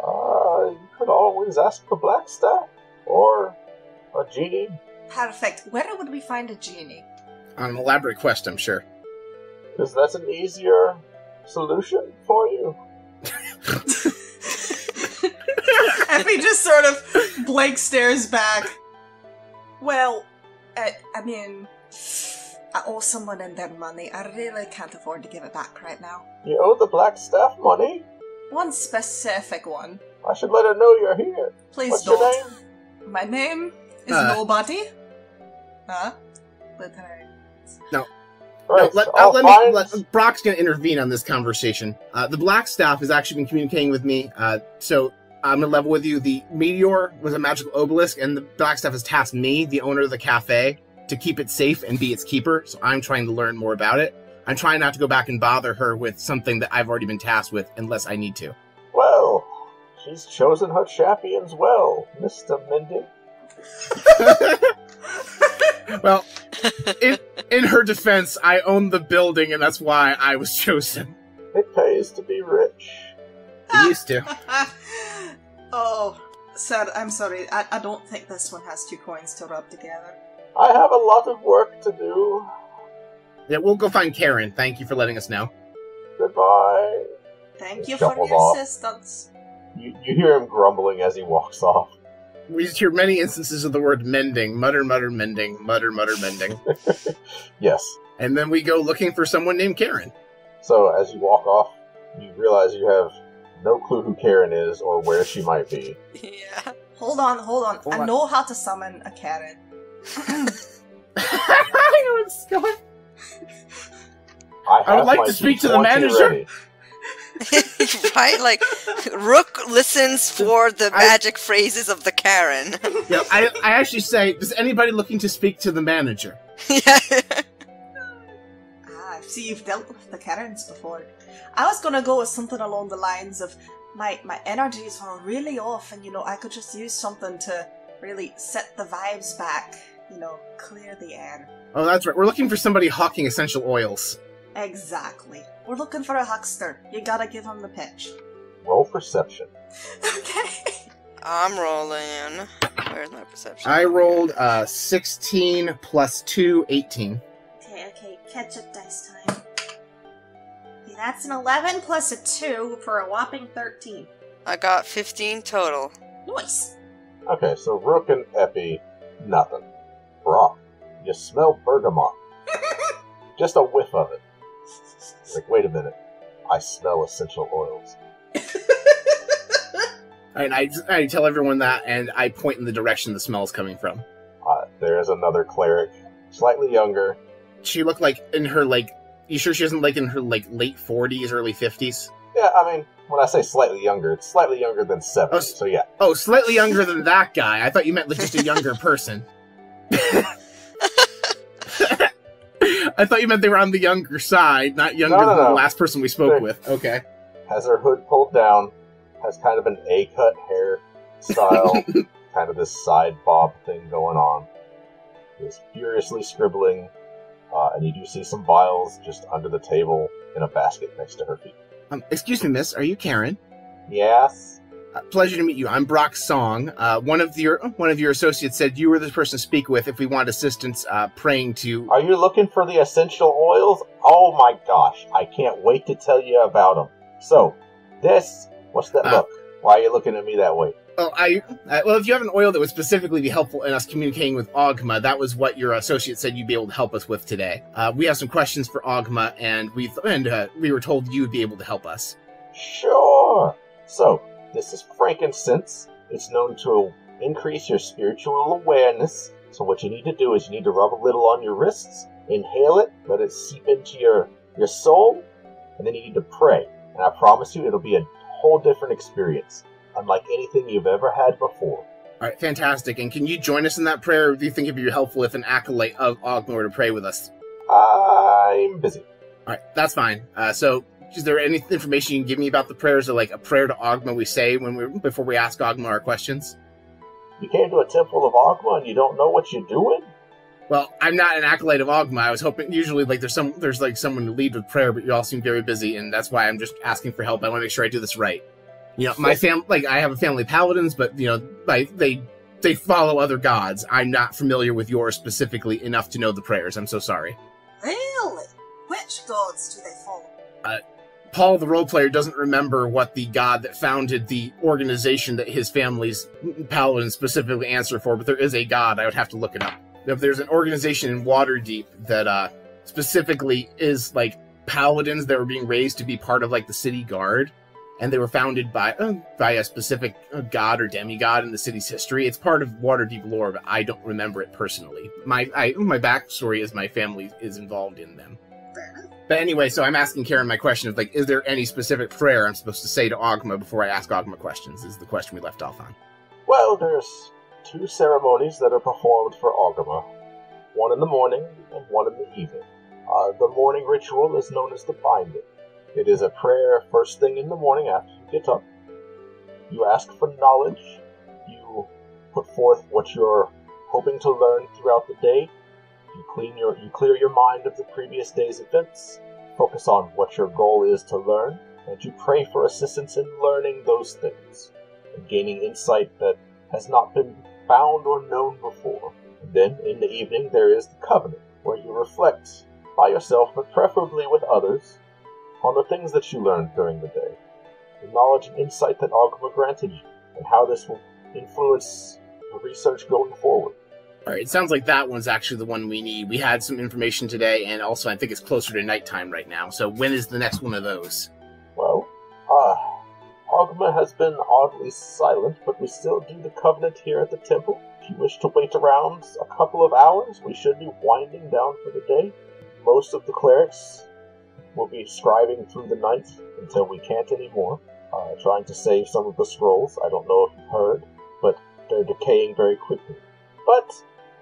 You could always ask the Blackstaff, or a genie. Perfect. Where would we find a genie? On an elaborate quest, I'm sure. Because that's an easier solution for you. Effie just sort of blank stares back. Well, I mean, I owe someone in their money. I really can't afford to give it back right now. You owe the Blackstaff money? One specific one. I should let her know you're here. Please What's don't. your name? My name is Nobody. Huh? Lieutenant. No. Right, let Brock's going to intervene on this conversation. The Blackstaff has actually been communicating with me, so I'm going to level with you. The meteor was a magical obelisk, and the Blackstaff has tasked me, the owner of the cafe, to keep it safe and be its keeper, so I'm trying to learn more about it. I'm trying not to go back and bother her with something that I've already been tasked with, unless I need to. Well, she's chosen her champions well, Mr. Mending. Well, in her defense, I own the building, and that's why I was chosen. It pays to be rich. It used to. Oh, sir, I'm sorry. I don't think this one has 2 coins to rub together. I have a lot of work to do. Yeah, we'll go find Karen. Thank you for letting us know. Goodbye. Thank you for Shuffles your off. assistance. You hear him grumbling as he walks off. We just hear many instances of the word mending. Mutter, mutter, mending. Mutter, mutter, mending. Yes. And then we go looking for someone named Karen. So as you walk off, you realize you have no clue who Karen is or where she might be. Yeah. Hold on. I know how to summon a Karen. I know it's going. I would like to speak to the manager. Ready. Right? Like, Rook listens for the magic phrases of the Karen. Yeah, I actually say, is anybody looking to speak to the manager? Yeah. I see you've dealt with the Karens before. I was gonna go with something along the lines of my energies are really off, and I could just use something to really set the vibes back. Clear the air. Oh, that's right. We're looking for somebody hawking essential oils. Exactly. We're looking for a huckster. You gotta give him the pitch. Roll perception. Okay. I'm rolling. Where's my perception? I rolled 16 plus 2, 18. Okay. Catch up dice time. Okay, that's an 11 plus a 2 for a whopping 13. I got 15 total. Nice. Okay, so Rook and Epi, nothing. Brock, you smell bergamot. Just a whiff of it. Like, wait a minute. I smell essential oils. And I tell everyone that, and I point in the direction the smell is coming from. There's another cleric, slightly younger. She looked like in her, you sure she isn't, in her, late 40s, early 50s? Yeah, I mean, when I say slightly younger, it's slightly younger than 70, so yeah. Oh, slightly younger than that guy. I thought you meant just a younger person. I thought you meant they were on the younger side, not younger than the last person we spoke with. Okay. Has her hood pulled down, has kind of an A-cut hair style, kind of this side bob thing going on. Is furiously scribbling, and you do see some vials just under the table in a basket next to her feet. Excuse me, miss, are you Karen? Yes? Pleasure to meet you. I'm Brock Song. One of your associates said you were the person to speak with if we want assistance praying to... Are you looking for the essential oils? Oh my gosh, I can't wait to tell you about them. So, what's that look? Why are you looking at me that way? Well, well, if you have an oil that would specifically be helpful in us communicating with Ogma, that was what your associate said you'd be able to help us with today. We have some questions for Ogma, and we were told you would be able to help us. Sure. So, this is frankincense. It's known to increase your spiritual awareness. So what you need to do is you need to rub a little on your wrists, inhale it, let it seep into your soul, and then you need to pray. And I promise you, it'll be a whole different experience, unlike anything you've ever had before. All right, fantastic. And can you join us in that prayer, or do you think it'd be helpful if an acolyte of Ogma were to pray with us? I'm busy. All right, that's fine. So is there any information you can give me about the prayers, or like a prayer to Ogma we say before we ask Ogma our questions? You came to a temple of Ogma and you don't know what you're doing? Well, I'm not an acolyte of Ogma. I was hoping, usually, like, there's like someone to lead with prayer, but you all seem very busy, and that's why I'm just asking for help. I want to make sure I do this right. You know, my I have a family of paladins, but, you know, like, they follow other gods. I'm not familiar with yours specifically enough to know the prayers. I'm so sorry. Really? Which gods do they follow? Paul, the role player, doesn't remember what the god that founded the organization that his family's paladins specifically answer for, but there is a god. I would have to look it up. If there's an organization in Waterdeep that specifically is like paladins that were being raised to be part of like the city guard, and they were founded by a specific god or demigod in the city's history. It's part of Waterdeep lore, but I don't remember it personally. My backstory is my family is involved in them. Fair enough. But anyway, so I'm asking Karen my question of, like, is there any specific prayer I'm supposed to say to Ogma before I ask Ogma questions, is the question we left off on. Well, there's 2 ceremonies that are performed for Ogma. One in the morning and one in the evening. The morning ritual is known as the Binding. It is a prayer first thing in the morning after you get up. You ask for knowledge. You put forth what you're hoping to learn throughout the day. You clear your mind of the previous day's events. Focus on what your goal is to learn, and you pray for assistance in learning those things and gaining insight that has not been found or known before. And then, in the evening, there is the Covenant, where you reflect by yourself, but preferably with others, on the things that you learned during the day, the knowledge and insight that Ogma granted you, and how this will influence the research going forward. Alright, it sounds like that one's actually the one we need. We had some information today, and also I think it's closer to nighttime right now, so when is the next one of those? Well, Ogma has been oddly silent, but we still do the Covenant here at the temple. If you wish to wait around a couple of hours, we should be winding down for the day. Most of the clerics will be scribing through the night until we can't anymore, trying to save some of the scrolls. I don't know if you've heard, but they're decaying very quickly. But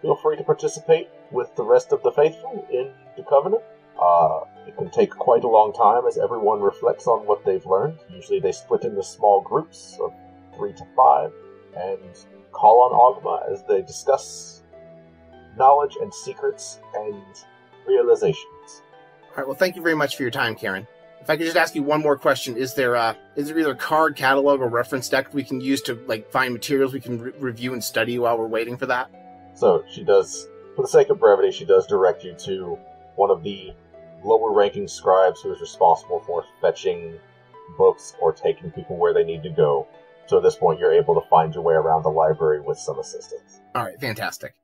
feel free to participate with the rest of the faithful in the Covenant. It can take quite a long time as everyone reflects on what they've learned. Usually they split into small groups of 3 to 5 and call on Ogma as they discuss knowledge and secrets and realizations. Alright, well, thank you very much for your time, Karen. If I could just ask you one more question, is there either a card, catalog, or reference deck we can use to, like, find materials we can review and study while we're waiting for that? So she does, for the sake of brevity, she does direct you to one of the lower-ranking scribes who is responsible for fetching books or taking people where they need to go. So at this point, you're able to find your way around the library with some assistance. Alright, fantastic.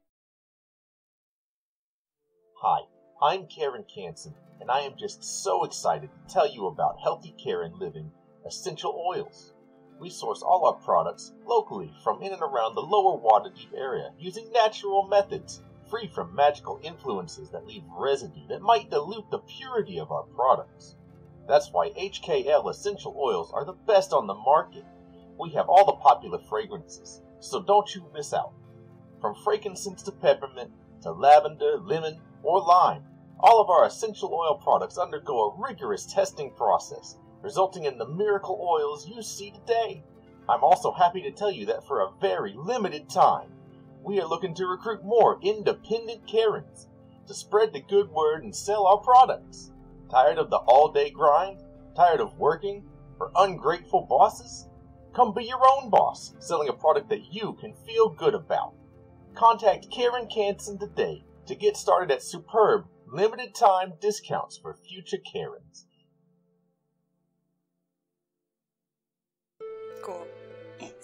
Hi, I'm Karen Canson, and I am just so excited to tell you about Healthy Karen Living Essential Oils. We source all our products locally from in and around the lower Waterdeep area using natural methods, free from magical influences that leave residue that might dilute the purity of our products. That's why HKL essential oils are the best on the market. We have all the popular fragrances, so don't you miss out. From frankincense to peppermint, to lavender, lemon, or lime, all of our essential oil products undergo a rigorous testing process, resulting in the miracle oils you see today. I'm also happy to tell you that for a very limited time, we are looking to recruit more independent Karens to spread the good word and sell our products. Tired of the all-day grind? Tired of working for ungrateful bosses? Come be your own boss, selling a product that you can feel good about. Contact Karen Canson today to get started at superb, limited-time discounts for future Karens. Cool.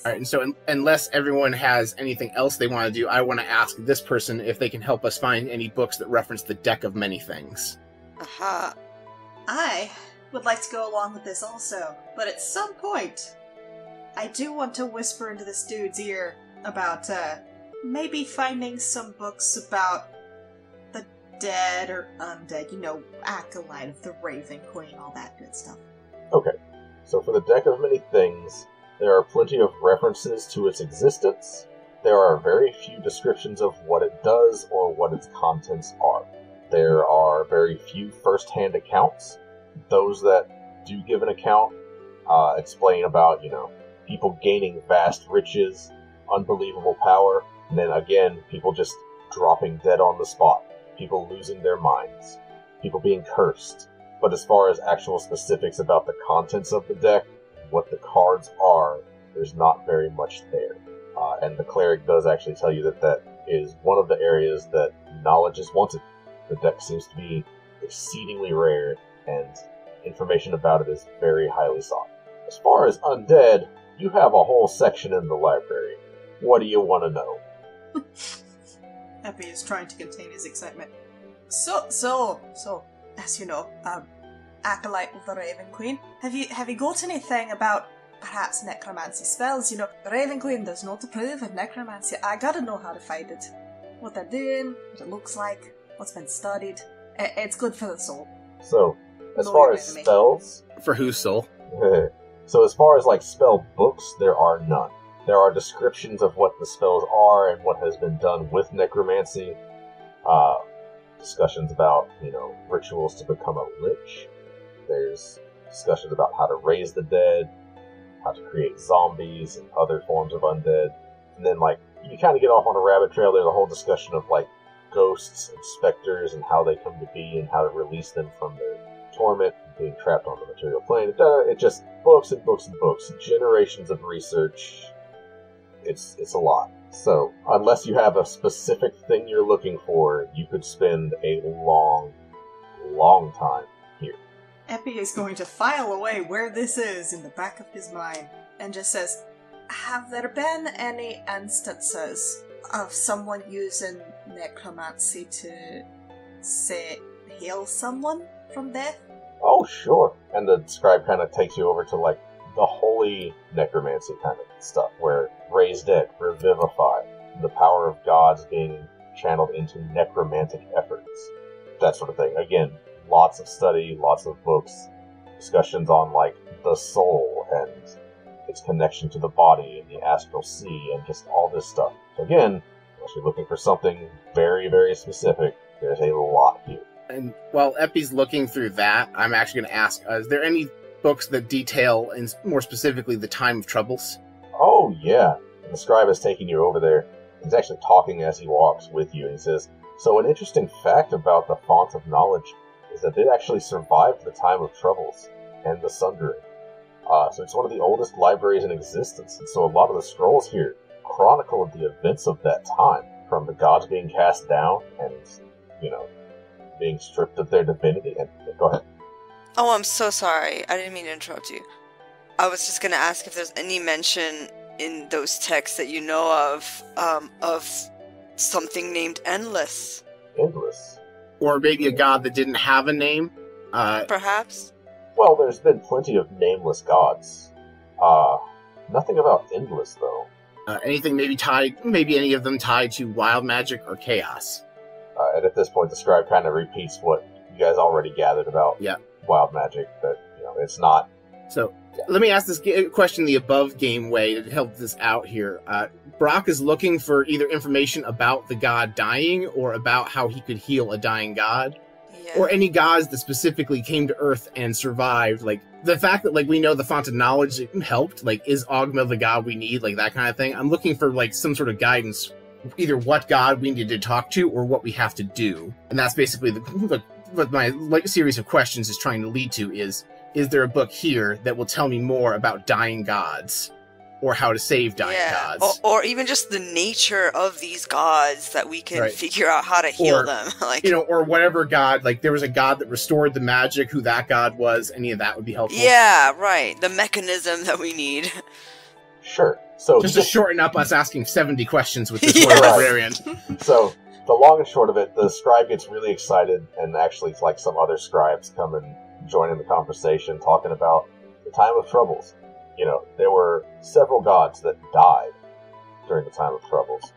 Alright, and so unless everyone has anything else they want to do, I want to ask this person if they can help us find any books that reference the Deck of Many Things. Aha. I would like to go along with this also, but at some point, I do want to whisper into this dude's ear about, maybe finding some books about the dead or undead, acolyte of the Raven Queen, all that good stuff. Okay, so for the Deck of Many Things, there are plenty of references to its existence. There are very few descriptions of what it does or what its contents are. There are very few first-hand accounts. Those that do give an account, explain about, people gaining vast riches, unbelievable power, and then again, people just dropping dead on the spot, people losing their minds, people being cursed. But as far as actual specifics about the contents of the deck, what the cards are, there's not very much there. And the cleric does actually tell you that is one of the areas that knowledge is wanted. The deck seems to be exceedingly rare, and information about it is very highly sought. As far as undead, you have a whole section in the library. What do you want to know? Epi is trying to contain his excitement. So, as you know, acolyte of the Raven Queen, have you got anything about perhaps necromancy spells? The Raven Queen does not approve of necromancy. I gotta know how to fight it. What they're doing, what it looks like, what's been studied. It's good for the soul. So, as far as spells... For whose soul? So as far as, spell books, there are none. There are descriptions of what the spells are and what has been done with necromancy. Discussions about, rituals to become a lich. There's discussions about how to raise the dead, how to create zombies and other forms of undead. And then, you kind of get off on a rabbit trail. There's a whole discussion of, ghosts and specters and how they come to be and how to release them from their torment and being trapped on the material plane. It just books and books and books. Generations of research. It's a lot. So, unless you have a specific thing you're looking for, you could spend a long, long time here. Epi is going to file away where this is in the back of his mind and just says, have there been any instances of someone using necromancy to, say, heal someone from death? Oh, sure. And the scribe kind of takes you over to, the holy necromancy kind of stuff, where raise dead, revivify, the power of gods being channeled into necromantic efforts, that sort of thing. Again, lots of study, lots of books, discussions on, the soul and its connection to the body and the astral sea and just all this stuff. So again, unless you're looking for something very, very specific, there's a lot here. And while Epi's looking through that, I'm actually going to ask, is there any books that detail, and more specifically, the time of troubles? Oh, yeah. And the scribe is taking you over there. He's actually talking as he walks with you, and he says, so an interesting fact about the Font of Knowledge is that it actually survived the time of troubles and the Sundering. So it's one of the oldest libraries in existence, and so a lot of the scrolls here chronicle the events of that time, from the gods being cast down and, being stripped of their divinity. And go ahead. Oh, I'm so sorry. I didn't mean to interrupt you. I was just going to ask if there's any mention in those texts that you know of something named Endless. Endless? Or maybe a god that didn't have a name? Perhaps? Well, there's been plenty of nameless gods. Nothing about Endless, though. Anything maybe any of them tied to wild magic or chaos? And at this point, the scribe kind of repeats what you guys already gathered about wild magic, that, it's not... So, let me ask this question the above game way to help this out here. Brock is looking for either information about the god dying or about how he could heal a dying god. Yeah. Or any gods that specifically came to Earth and survived. The fact that, we know the Font of Knowledge helped, is Ogma the god we need, that kind of thing. I'm looking for, some sort of guidance, either what god we need to talk to or what we have to do. And that's basically what my series of questions is trying to lead to is there a book here that will tell me more about dying gods? Or how to save dying gods? Or even just the nature of these gods that we can figure out how to heal them. Or whatever god, there was a god that restored the magic, who that god was, any of that would be helpful. Yeah, right. The mechanism that we need. Sure. So just to shorten up us asking 70 questions with this one librarian. So, the long and short of it, the scribe gets really excited, and actually, some other scribes come and join in the conversation, talking about the time of troubles. There were several gods that died during the time of troubles.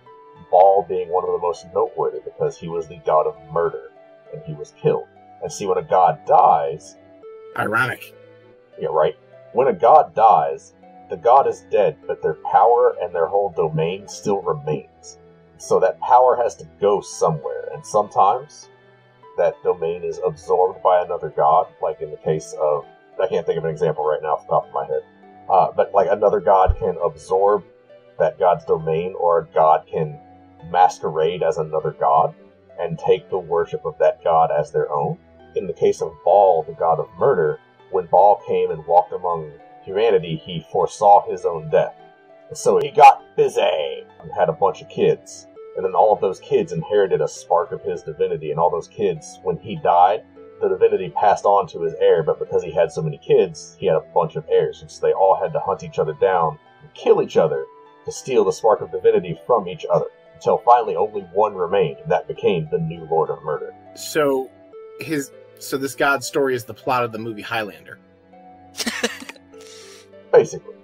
Baal being one of the most noteworthy because he was the god of murder, and he was killed. And see, when a god dies... Ironic. Yeah, right? When a god dies, the god is dead, but their power and their whole domain still remains. So that power has to go somewhere, and sometimes that domain is absorbed by another god, like in the case of I can't think of an example right now off the top of my head. But like another god can absorb that god's domain, or a god can masquerade as another god and take the worship of that god as their own. In the case of Baal, the god of murder, when Baal came and walked among humanity, he foresaw his own death. So he got busy and had a bunch of kids. And then all of those kids inherited a spark of his divinity, and all those kids, when he died, the divinity passed on to his heir, but because he had so many kids, he had a bunch of heirs, and so they all had to hunt each other down and kill each other to steal the spark of divinity from each other, until finally only one remained, and that became the new Lord of Murder. So this god story is the plot of the movie Highlander. Basically.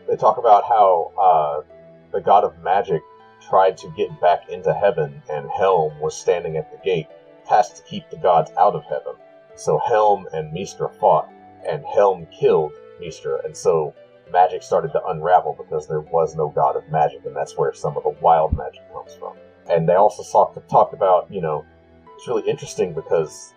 They talk about how the god of magic tried to get back into heaven, and Helm was standing at the gate, tasked to keep the gods out of heaven. So Helm and Mystra fought, and Helm killed Mystra, and so magic started to unravel because there was no god of magic, and that's where some of the wild magic comes from. And they also talked about, it's really interesting because,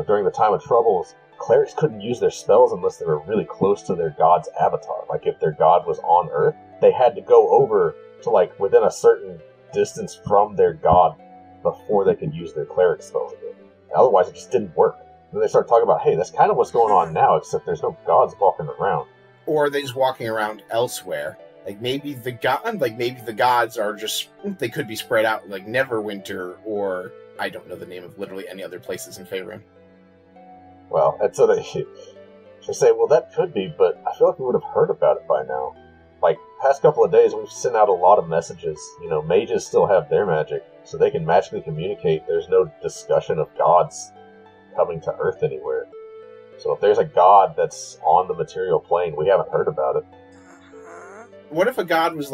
during the time of troubles, clerics couldn't use their spells unless they were really close to their god's avatar. Like, if their god was on Earth, they had to go over to, within a certain distance from their god before they could use their cleric spells again. Otherwise, it just didn't work. And then they started talking about, hey, that's kind of what's going on now, except there's no gods walking around. Or are they just walking around elsewhere? Maybe the gods are just, they could be spread out, like Neverwinter, or I don't know the name of literally any other places in Faerun. Well, and so they should say, well, that could be, but I feel like we would have heard about it by now. Past couple of days, we've sent out a lot of messages. Mages still have their magic, so they can magically communicate. There's no discussion of gods coming to Earth anywhere. So if there's a god that's on the material plane, we haven't heard about it. What if a god was,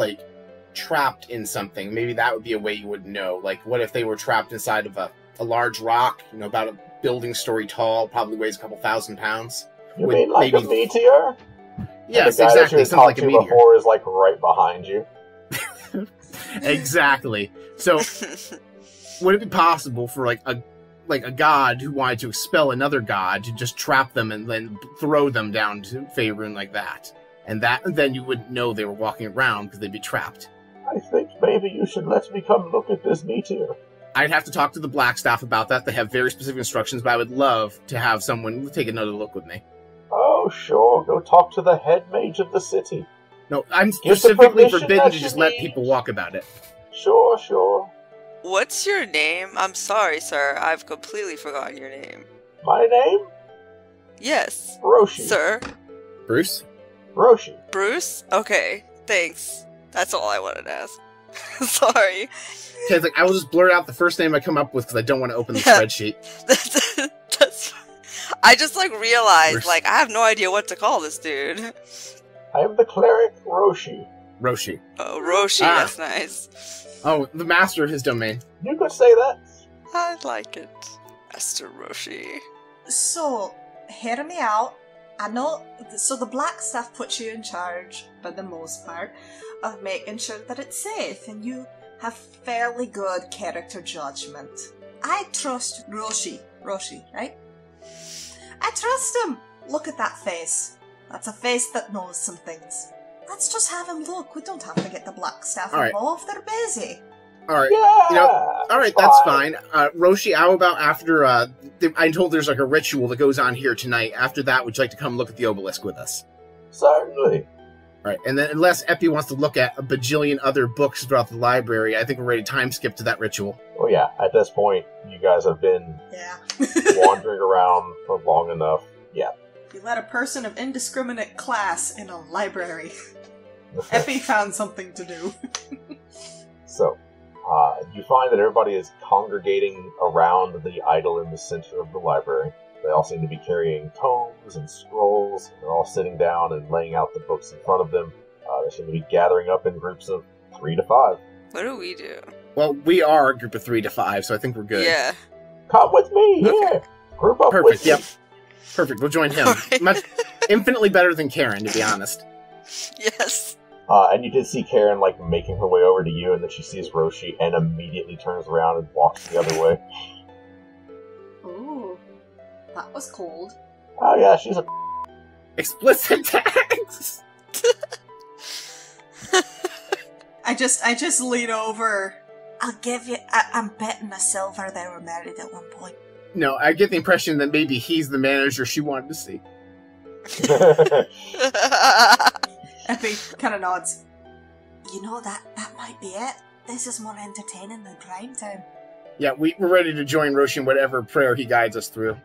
trapped in something? Maybe that would be a way you would know. What if they were trapped inside of a large rock, about a building story tall, probably weighs a couple thousand pounds? You mean like a meteor? Yes, the guy exactly. That Sounds like a meteor. Before is right behind you. Exactly. So, would it be possible for a god who wanted to expel another god to just trap them and then throw them down to Faerun like that? And then you wouldn't know they were walking around because they'd be trapped. I think maybe you should let me come look at this meteor. I'd have to talk to the Blackstaff about that. They have very specific instructions, but I would love to have someone take another look with me. Oh, sure. Go talk to the head mage of the city. No, I'm specifically forbidden to just let people walk about it. Sure. What's your name? I'm sorry, sir. I've completely forgotten your name. My name? Yes. Roshi. Sir? Bruce? Roshi. Bruce? Okay, thanks. That's all I wanted to ask. Sorry. Okay, I will just blurt out the first name I come up with because I don't want to open the spreadsheet. That's I just realized Bruce. I have no idea what to call this dude. I am the cleric Roshi. Roshi. Oh, Roshi, that's nice. Oh, the master of his domain. You could say that. I like it. Master Roshi. So, hear me out. I know, so the Blackstaff puts you in charge, for the most part, of making sure that it's safe, and you have fairly good character judgment. I trust Roshi, right? I trust him! Look at that face. That's a face that knows some things. Let's just have him look. We don't have to get the Blackstaff involved. They're busy. Alright. Yeah, alright, that's fine. Roshi, how about after, I'm told there's a ritual that goes on here tonight. After that, would you like to come look at the obelisk with us? Certainly. Alright, and then unless Epi wants to look at a bajillion other books throughout the library, I think we're ready to time skip to that ritual. Oh yeah, at this point, you guys have been wandering around for long enough. Yeah. You let a person of indiscriminate class in a library. Epi found something to do. So, you find that everybody is congregating around the idol in the center of the library. They all seem to be carrying tomes and scrolls. They're all sitting down and laying out the books in front of them. They seem to be gathering up in groups of 3 to 5. What do we do? Well, we are a group of 3 to 5, so I think we're good. Yeah. Come with me, here! Group up with me. Yep. Perfect, we'll join him. Right. Infinitely better than Karen, to be honest. Yes. And you did see Karen, making her way over to you, and then she sees Roshi and immediately turns around and walks the other way. Ooh. That was cold. Oh yeah, she's a Explicit tags! I just lean over. I'll give you. I'm betting a silver they were married at one point. No, I get the impression that maybe he's the manager she wanted to see. Epi kind of nods. You know, that might be it. This is more entertaining than Prime Time. Yeah, we're ready to join Roshi in whatever prayer he guides us through.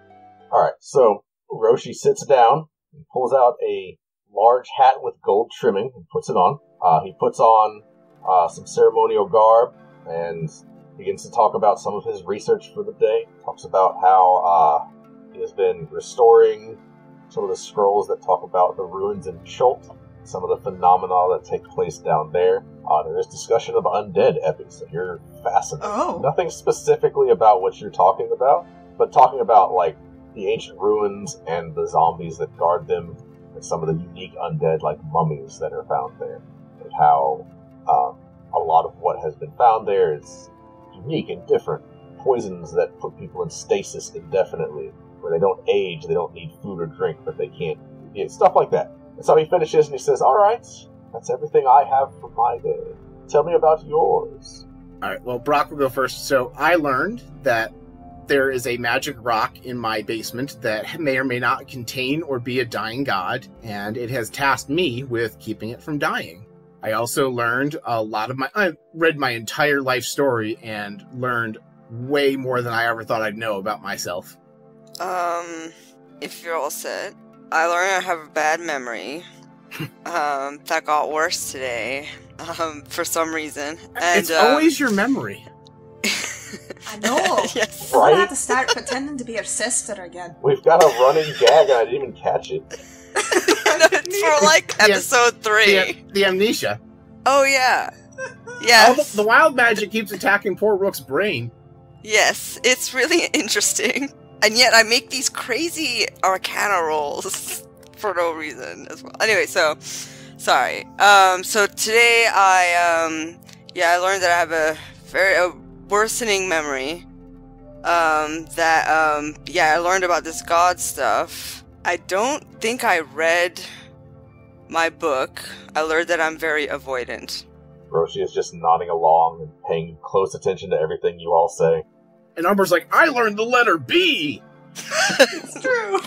Alright, so Roshi sits down and pulls out a large hat with gold trimming and puts it on. He puts on some ceremonial garb and begins to talk about some of his research for the day. Talks about how he has been restoring some of the scrolls that talk about the ruins in Chult, some of the phenomena that take place down there. There is discussion of undead epics, so you're fascinated. Oh. Nothing specifically about what you're talking about, but talking about, like, the ancient ruins and the zombies that guard them, and some of the unique undead, like mummies that are found there, and how a lot of what has been found there is unique and different. Poisons that put people in stasis indefinitely, where they don't age, they don't need food or drink, but they can't eat, stuff like that. And so he finishes and he says, alright, that's everything I have for my day. Tell me about yours. Alright, well, Brock will go first. So I learned that there is a magic rock in my basement that may or may not contain or be a dying god, and it has tasked me with keeping it from dying. I also learned I read my entire life story and learned way more than I ever thought I'd know about myself. If you're all set, I learned I have a bad memory. That got worse today. For some reason. And, it's always your memory. I know. Yes. I'm gonna Right? have to start pretending to be your sister again. We've got a running gag and I didn't even catch it. No, it's for like episode 3. The amnesia. Oh yeah. All Yes. the wild magic keeps attacking poor Rook's brain. Yes, it's really interesting. And yet I make these crazy arcana rolls for no reason as well. Anyway, so sorry. So today I learned that I have a very worsening memory. I learned about this god stuff. I don't think I read my book. I learned that I'm very avoidant. Roshi is just nodding along and paying close attention to everything you all say. And Umber's like, I learned the letter B! It's true.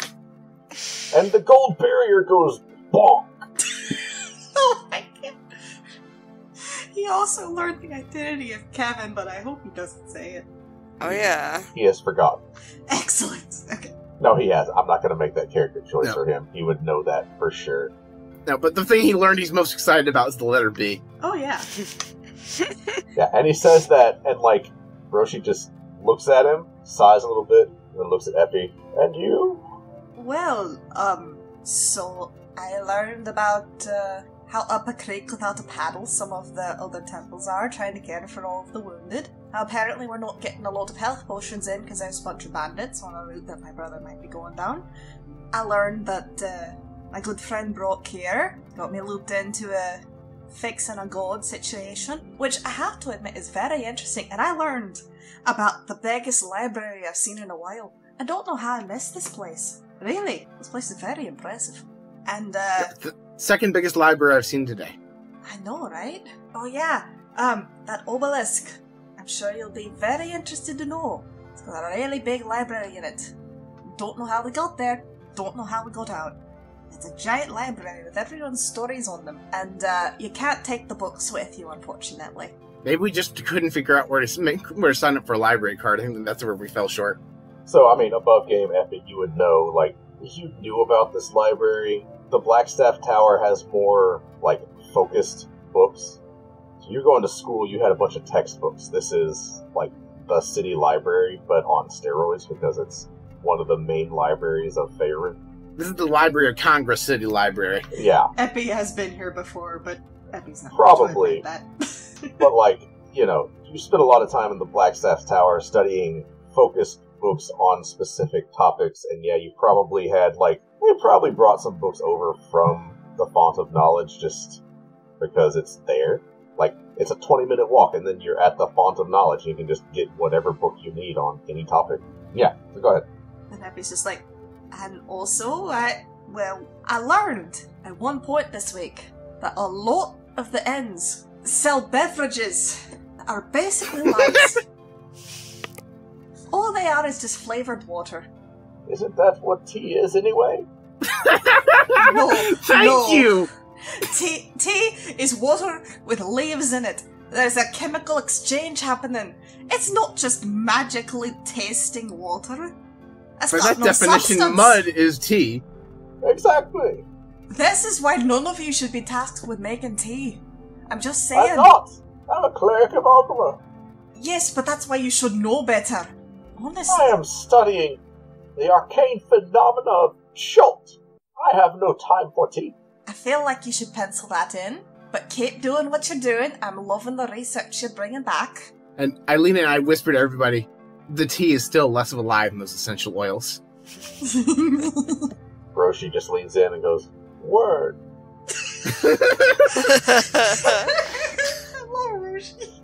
And the gold barrier goes bonk! Oh my god. He also learned the identity of Kevin, but I hope he doesn't say it. Oh yeah. He has forgotten. Excellent. Okay. No, he has. I'm not going to make that character choice No. for him. He would know that for sure. No, but the thing he learned he's most excited about is the letter B. Oh yeah. Yeah, and he says that, and like, Roshi just looks at him, sighs a little bit, and then looks at Epi. And you? Well, so I learned about how up a creek without a paddle some of the other temples are, trying to care for all of the wounded. How apparently we're not getting a lot of health potions in because there's a bunch of bandits on a route that my brother might be going down. I learned that my good friend Brock here got me looped into a fixing a god situation, which I have to admit is very interesting, and I learned about the biggest library I've seen in a while. I don't know how I missed this place. Really, this place is very impressive. And, The second biggest library I've seen today. I know, right? Oh yeah, that obelisk. I'm sure you'll be very interested to know. It's got a really big library in it. Don't know how we got there, don't know how we got out. It's a giant library with everyone's stories on them, and you can't take the books with you, unfortunately. Maybe we just couldn't figure out where to sign up for a library card. I think that's where we fell short. So, I mean, above game epic, you would know, like, you knew about this library. The Blackstaff Tower has more, like, focused books. So you're going to school, you had a bunch of textbooks. This is, like, the city library, but on steroids, because it's one of the main libraries of Faerun. This is the Library of Congress City Library. Yeah, Epi has been here before, but Epi's not Probably. going to admit that. but, like, you know, you spent a lot of time in the Blackstaff Tower studying focused books on specific topics, and yeah, you probably had, like, they probably brought some books over from the Font of Knowledge just because it's there. Like, it's a 20-minute walk, and then you're at the Font of Knowledge, and you can just get whatever book you need on any topic. Yeah, so go ahead. And Epi's just like, and also, Well, I learned at one point this week that a lot of the inns sell beverages that are basically lies. All they are is just flavored water. Isn't that what tea is anyway? No, Thank you! Tea is water with leaves in it. There's a chemical exchange happening. It's not just magically tasting water. That's By got that no definition, substance. mud is tea. Exactly. This is why none of you should be tasked with making tea. I'm just saying. I'm not. I'm a cleric of Ogma. Yes, but that's why you should know better. Honestly. I am studying the arcane phenomena of Schult. I have no time for tea. I feel like you should pencil that in, but keep doing what you're doing. I'm loving the research you're bringing back. And Eileen and I whispered to everybody, the tea is still less of a lie than those essential oils. Roshi just leans in and goes, "Word." I love Roshi.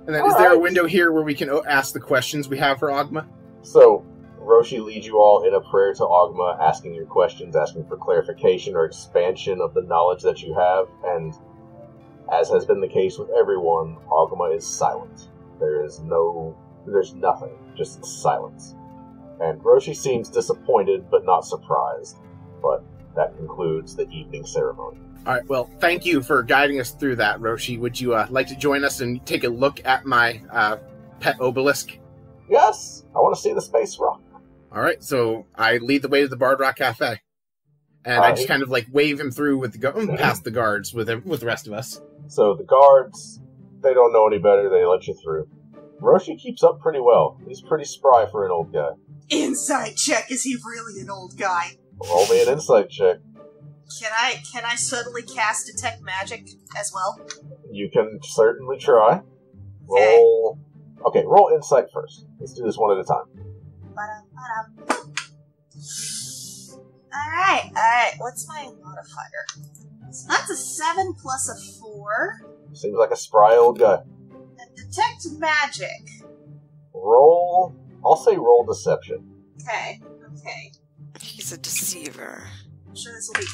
And then, is there a window here where we can ask the questions we have for Ogma? So, Roshi leads you all in a prayer to Ogma, asking your questions, asking for clarification or expansion of the knowledge that you have, and as has been the case with everyone, Ogma is silent. There's nothing, just silence. And Roshi seems disappointed, but not surprised. But that concludes the evening ceremony. Alright, well, thank you for guiding us through that, Roshi. Would you like to join us and take a look at my pet obelisk? Yes, I want to see the space rock. Alright, so I lead the way to the Bard Rock Cafe. And I just kind of wave him through with past the guards with the rest of us. So the guards, they don't know any better, they let you through. Roshi keeps up pretty well. He's pretty spry for an old guy. Insight check, is he really an old guy? Roll me an insight check. Can I subtly cast Detect Magic as well? You can certainly try. Okay. Roll insight first. Let's do this one at a time. Alright, what's my modifier? So that's a 7 plus a 4. Seems like a spry old guy. And Detect Magic. I'll say roll deception. Okay. He's a deceiver. I'm sure this will be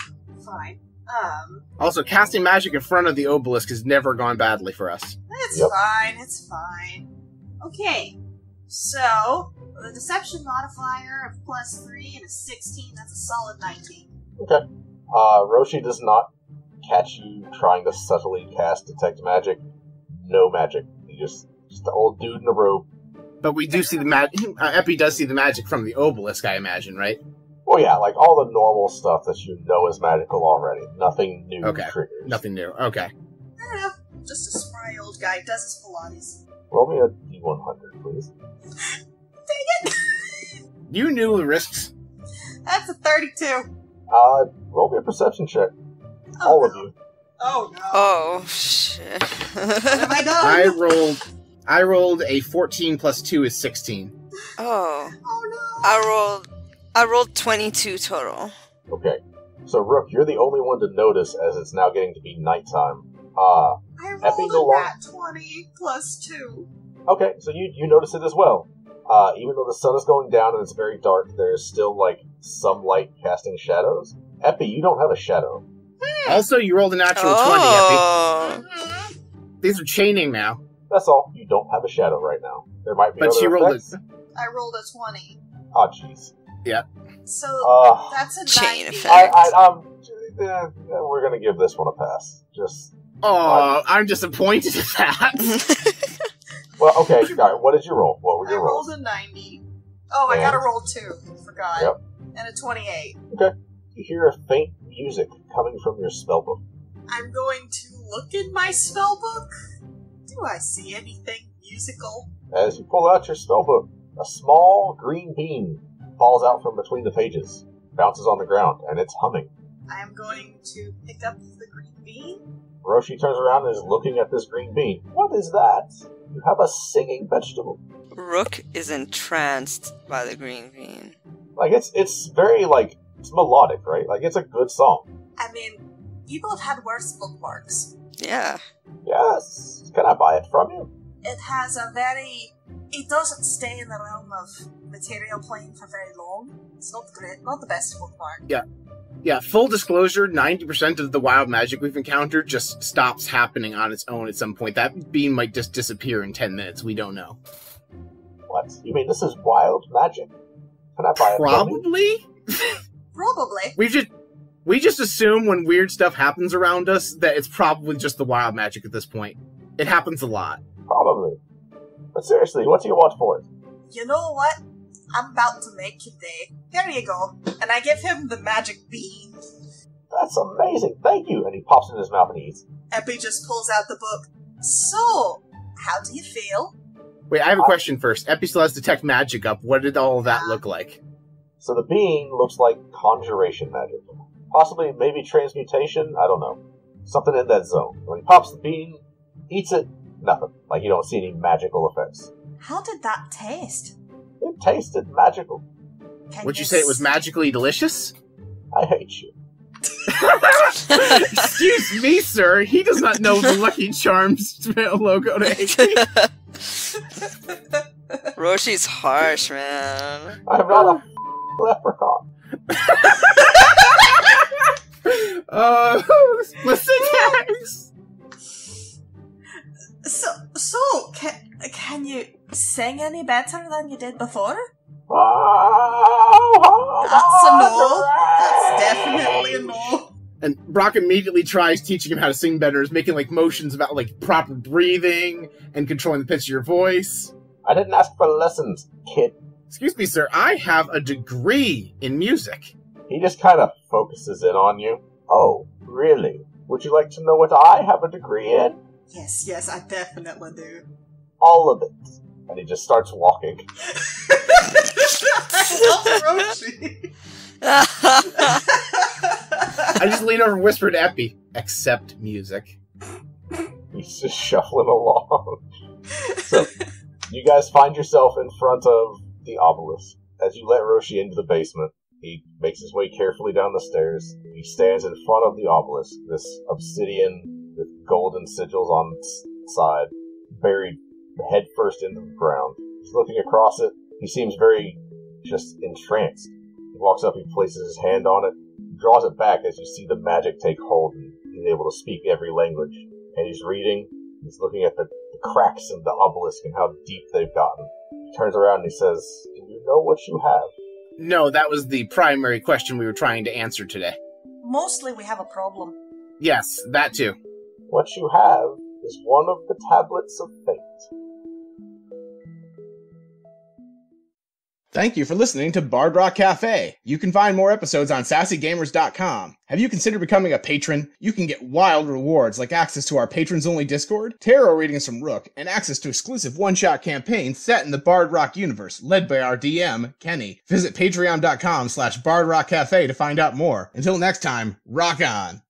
fine. Also, casting magic in front of the obelisk has never gone badly for us. It's fine. Okay, so, the deception modifier of +3 and a 16, that's a solid 19. Okay. Roshi does not catch you trying to subtly cast detect magic. No magic. You just an old dude in a robe. But we do see the magic. Epi does see the magic from the obelisk, I imagine, right? Well, yeah, like all the normal stuff that you know is magical already. Nothing new triggers. Nothing new. Okay. Just a spry old guy, does his Pilates. Roll me a D100, please. Dang it! You knew the risks. That's a 32. Roll me a perception check. Oh, all no. of you. Oh no. Oh, shit. What have I done? I rolled a 14 plus 2 is 16. Oh. Oh no. I rolled 22 total. Okay. So, Rook, you're the only one to notice as it's now getting to be nighttime. I Epi rolled no a nat 20 plus 2. Okay, so you notice it as well. Even though the sun is going down and it's very dark, there's still, some light casting shadows. Epi, you don't have a shadow. Also, you rolled a natural 20, Epi. These are chaining now. That's all. You don't have a shadow right now. There might be But other she rolled effects. I rolled a 20. Oh, jeez. So, that's a Chain 90. effect. We're gonna give this one a pass. Oh, I'm disappointed at that. Well, okay, guys, what did you roll? What were I your rolls? rolled a 90. Oh, I gotta roll 2. Forgot. Yep. And a 28. You hear a faint music coming from your spellbook. I'm going to look in my spellbook. Do I see anything musical? As you pull out your spellbook, a small green bean falls out from between the pages, bounces on the ground, and it's humming. I am going to pick up the green bean. Roshi turns around and is looking at this green bean. What is that? You have a singing vegetable. Rook is entranced by the green bean. It's very, it's melodic, right? It's a good song. I mean, people have had worse bookmarks. Yeah. Yes. Can I buy it from you? It has it doesn't stay in the realm of material plane for very long, It's not great, not the best bookmark. Yeah, full disclosure, 90% of the wild magic we've encountered just stops happening on its own at some point. That beam might just disappear in 10 minutes, we don't know. What? You mean this is wild magic? Can I buy it? Probably? Probably. We just assume when weird stuff happens around us that it's probably just the wild magic at this point. It happens a lot. Probably. But seriously, what do you want for it? You know what? I'm about to make your day. Here you go. And I give him the magic bean. That's amazing, thank you! And he pops it in his mouth and eats. Epi just pulls out the book. So, how do you feel? Wait, I have a question first. Epi still has Detect Magic up. What did all of that look like? So the bean looks like conjuration magic. Possibly, maybe transmutation, I don't know. Something in that zone. When he pops the bean, eats it, nothing. Like you don't see any magical effects. How did that taste? It tasted magical. Would you say it was magically delicious? I hate you. Excuse me, sir. He does not know the Lucky Charms logo to hate. Roshi's harsh, man. I'm not a leprechaun. Explicit tags. So, can you sing any better than you did before? That's a no. That's definitely a no. And Brock immediately tries teaching him how to sing better, is making like motions about like proper breathing and controlling the pitch of your voice. I didn't ask for lessons, kid. Excuse me, sir. I have a degree in music. He just kind of focuses in on you. Oh, really? Would you like to know what I have a degree in? Yes, I definitely do. All of it. And he just starts walking. I just lean over and whisper to Epi, "Accept music." He's just shuffling along. So, you guys find yourself in front of the obelisk. As you let Roshi into the basement, he makes his way carefully down the stairs. He stands in front of the obelisk, this obsidian with golden sigils on its side, buried head first into the ground. He's looking across it. He seems very just entranced. He walks up, he places his hand on it, draws it back as you see the magic take hold, and he's able to speak every language. And he's reading, he's looking at the cracks in the obelisk and how deep they've gotten. He turns around and he says, "Do you know what you have?" No, that was the primary question we were trying to answer today. Mostly we have a problem. Yes, that too. What you have is one of the tablets of fate. Thank you for listening to Bard Rock Cafe. You can find more episodes on sassygamers.com. Have you considered becoming a patron? You can get wild rewards like access to our patrons-only Discord, tarot readings from Rook, and access to exclusive one-shot campaigns set in the Bard Rock universe, led by our DM, Kenny. Visit patreon.com/bardrockcafe to find out more. Until next time, rock on!